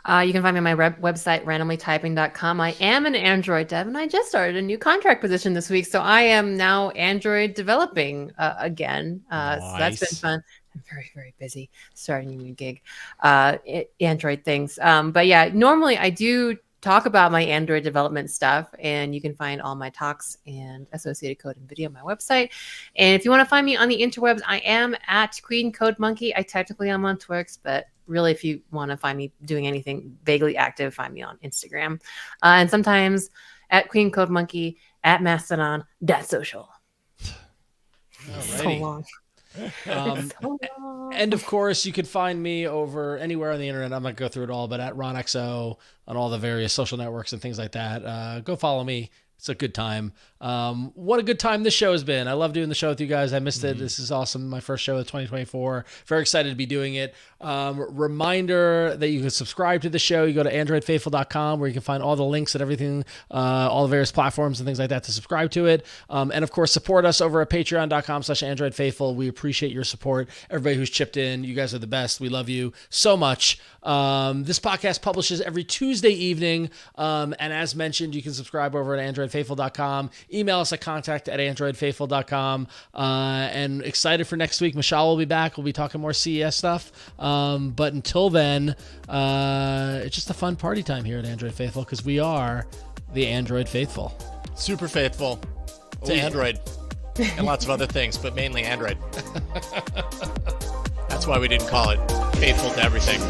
You can find me on my website, randomlytyping.com. I am an Android dev, and I just started a new contract position this week. So I am now Android developing again. Nice. So that's been fun. I'm very, very busy starting a new gig, Android things. But yeah, normally I do talk about my Android development stuff, and you can find all my talks and associated code and video on my website. And if you want to find me on the interwebs, I am at Queen Code Monkey. I technically am on Twix, but really, if you want to find me doing anything vaguely active, find me on Instagram. And sometimes at Queen Code Monkey, at Mastodon.social. So long. And of course, you can find me over anywhere on the internet. I'm not going to go through it all, but at RonXO on all the various social networks and things like that. Go follow me. It's a good time. What a good time this show has been. I love doing the show with you guys. I missed it. This is awesome. My first show of 2024. Very excited to be doing it. Reminder that you can subscribe to the show. You go to androidfaithful.com where you can find all the links and everything, all the various platforms and things like that to subscribe to it. And of course, support us over at patreon.com/androidfaithful. We appreciate your support. Everybody who's chipped in, you guys are the best. We love you so much. This podcast publishes every Tuesday evening. And as mentioned, you can subscribe over at androidfaithful.com. Email us at contact@androidfaithful.com. And excited for next week. Mishaal will be back. We'll be talking more CES stuff. But until then, it's just a fun party time here at Android Faithful because we are the Android Faithful. Super faithful to Android and lots of other things, but mainly Android. That's why we didn't call it faithful to everything.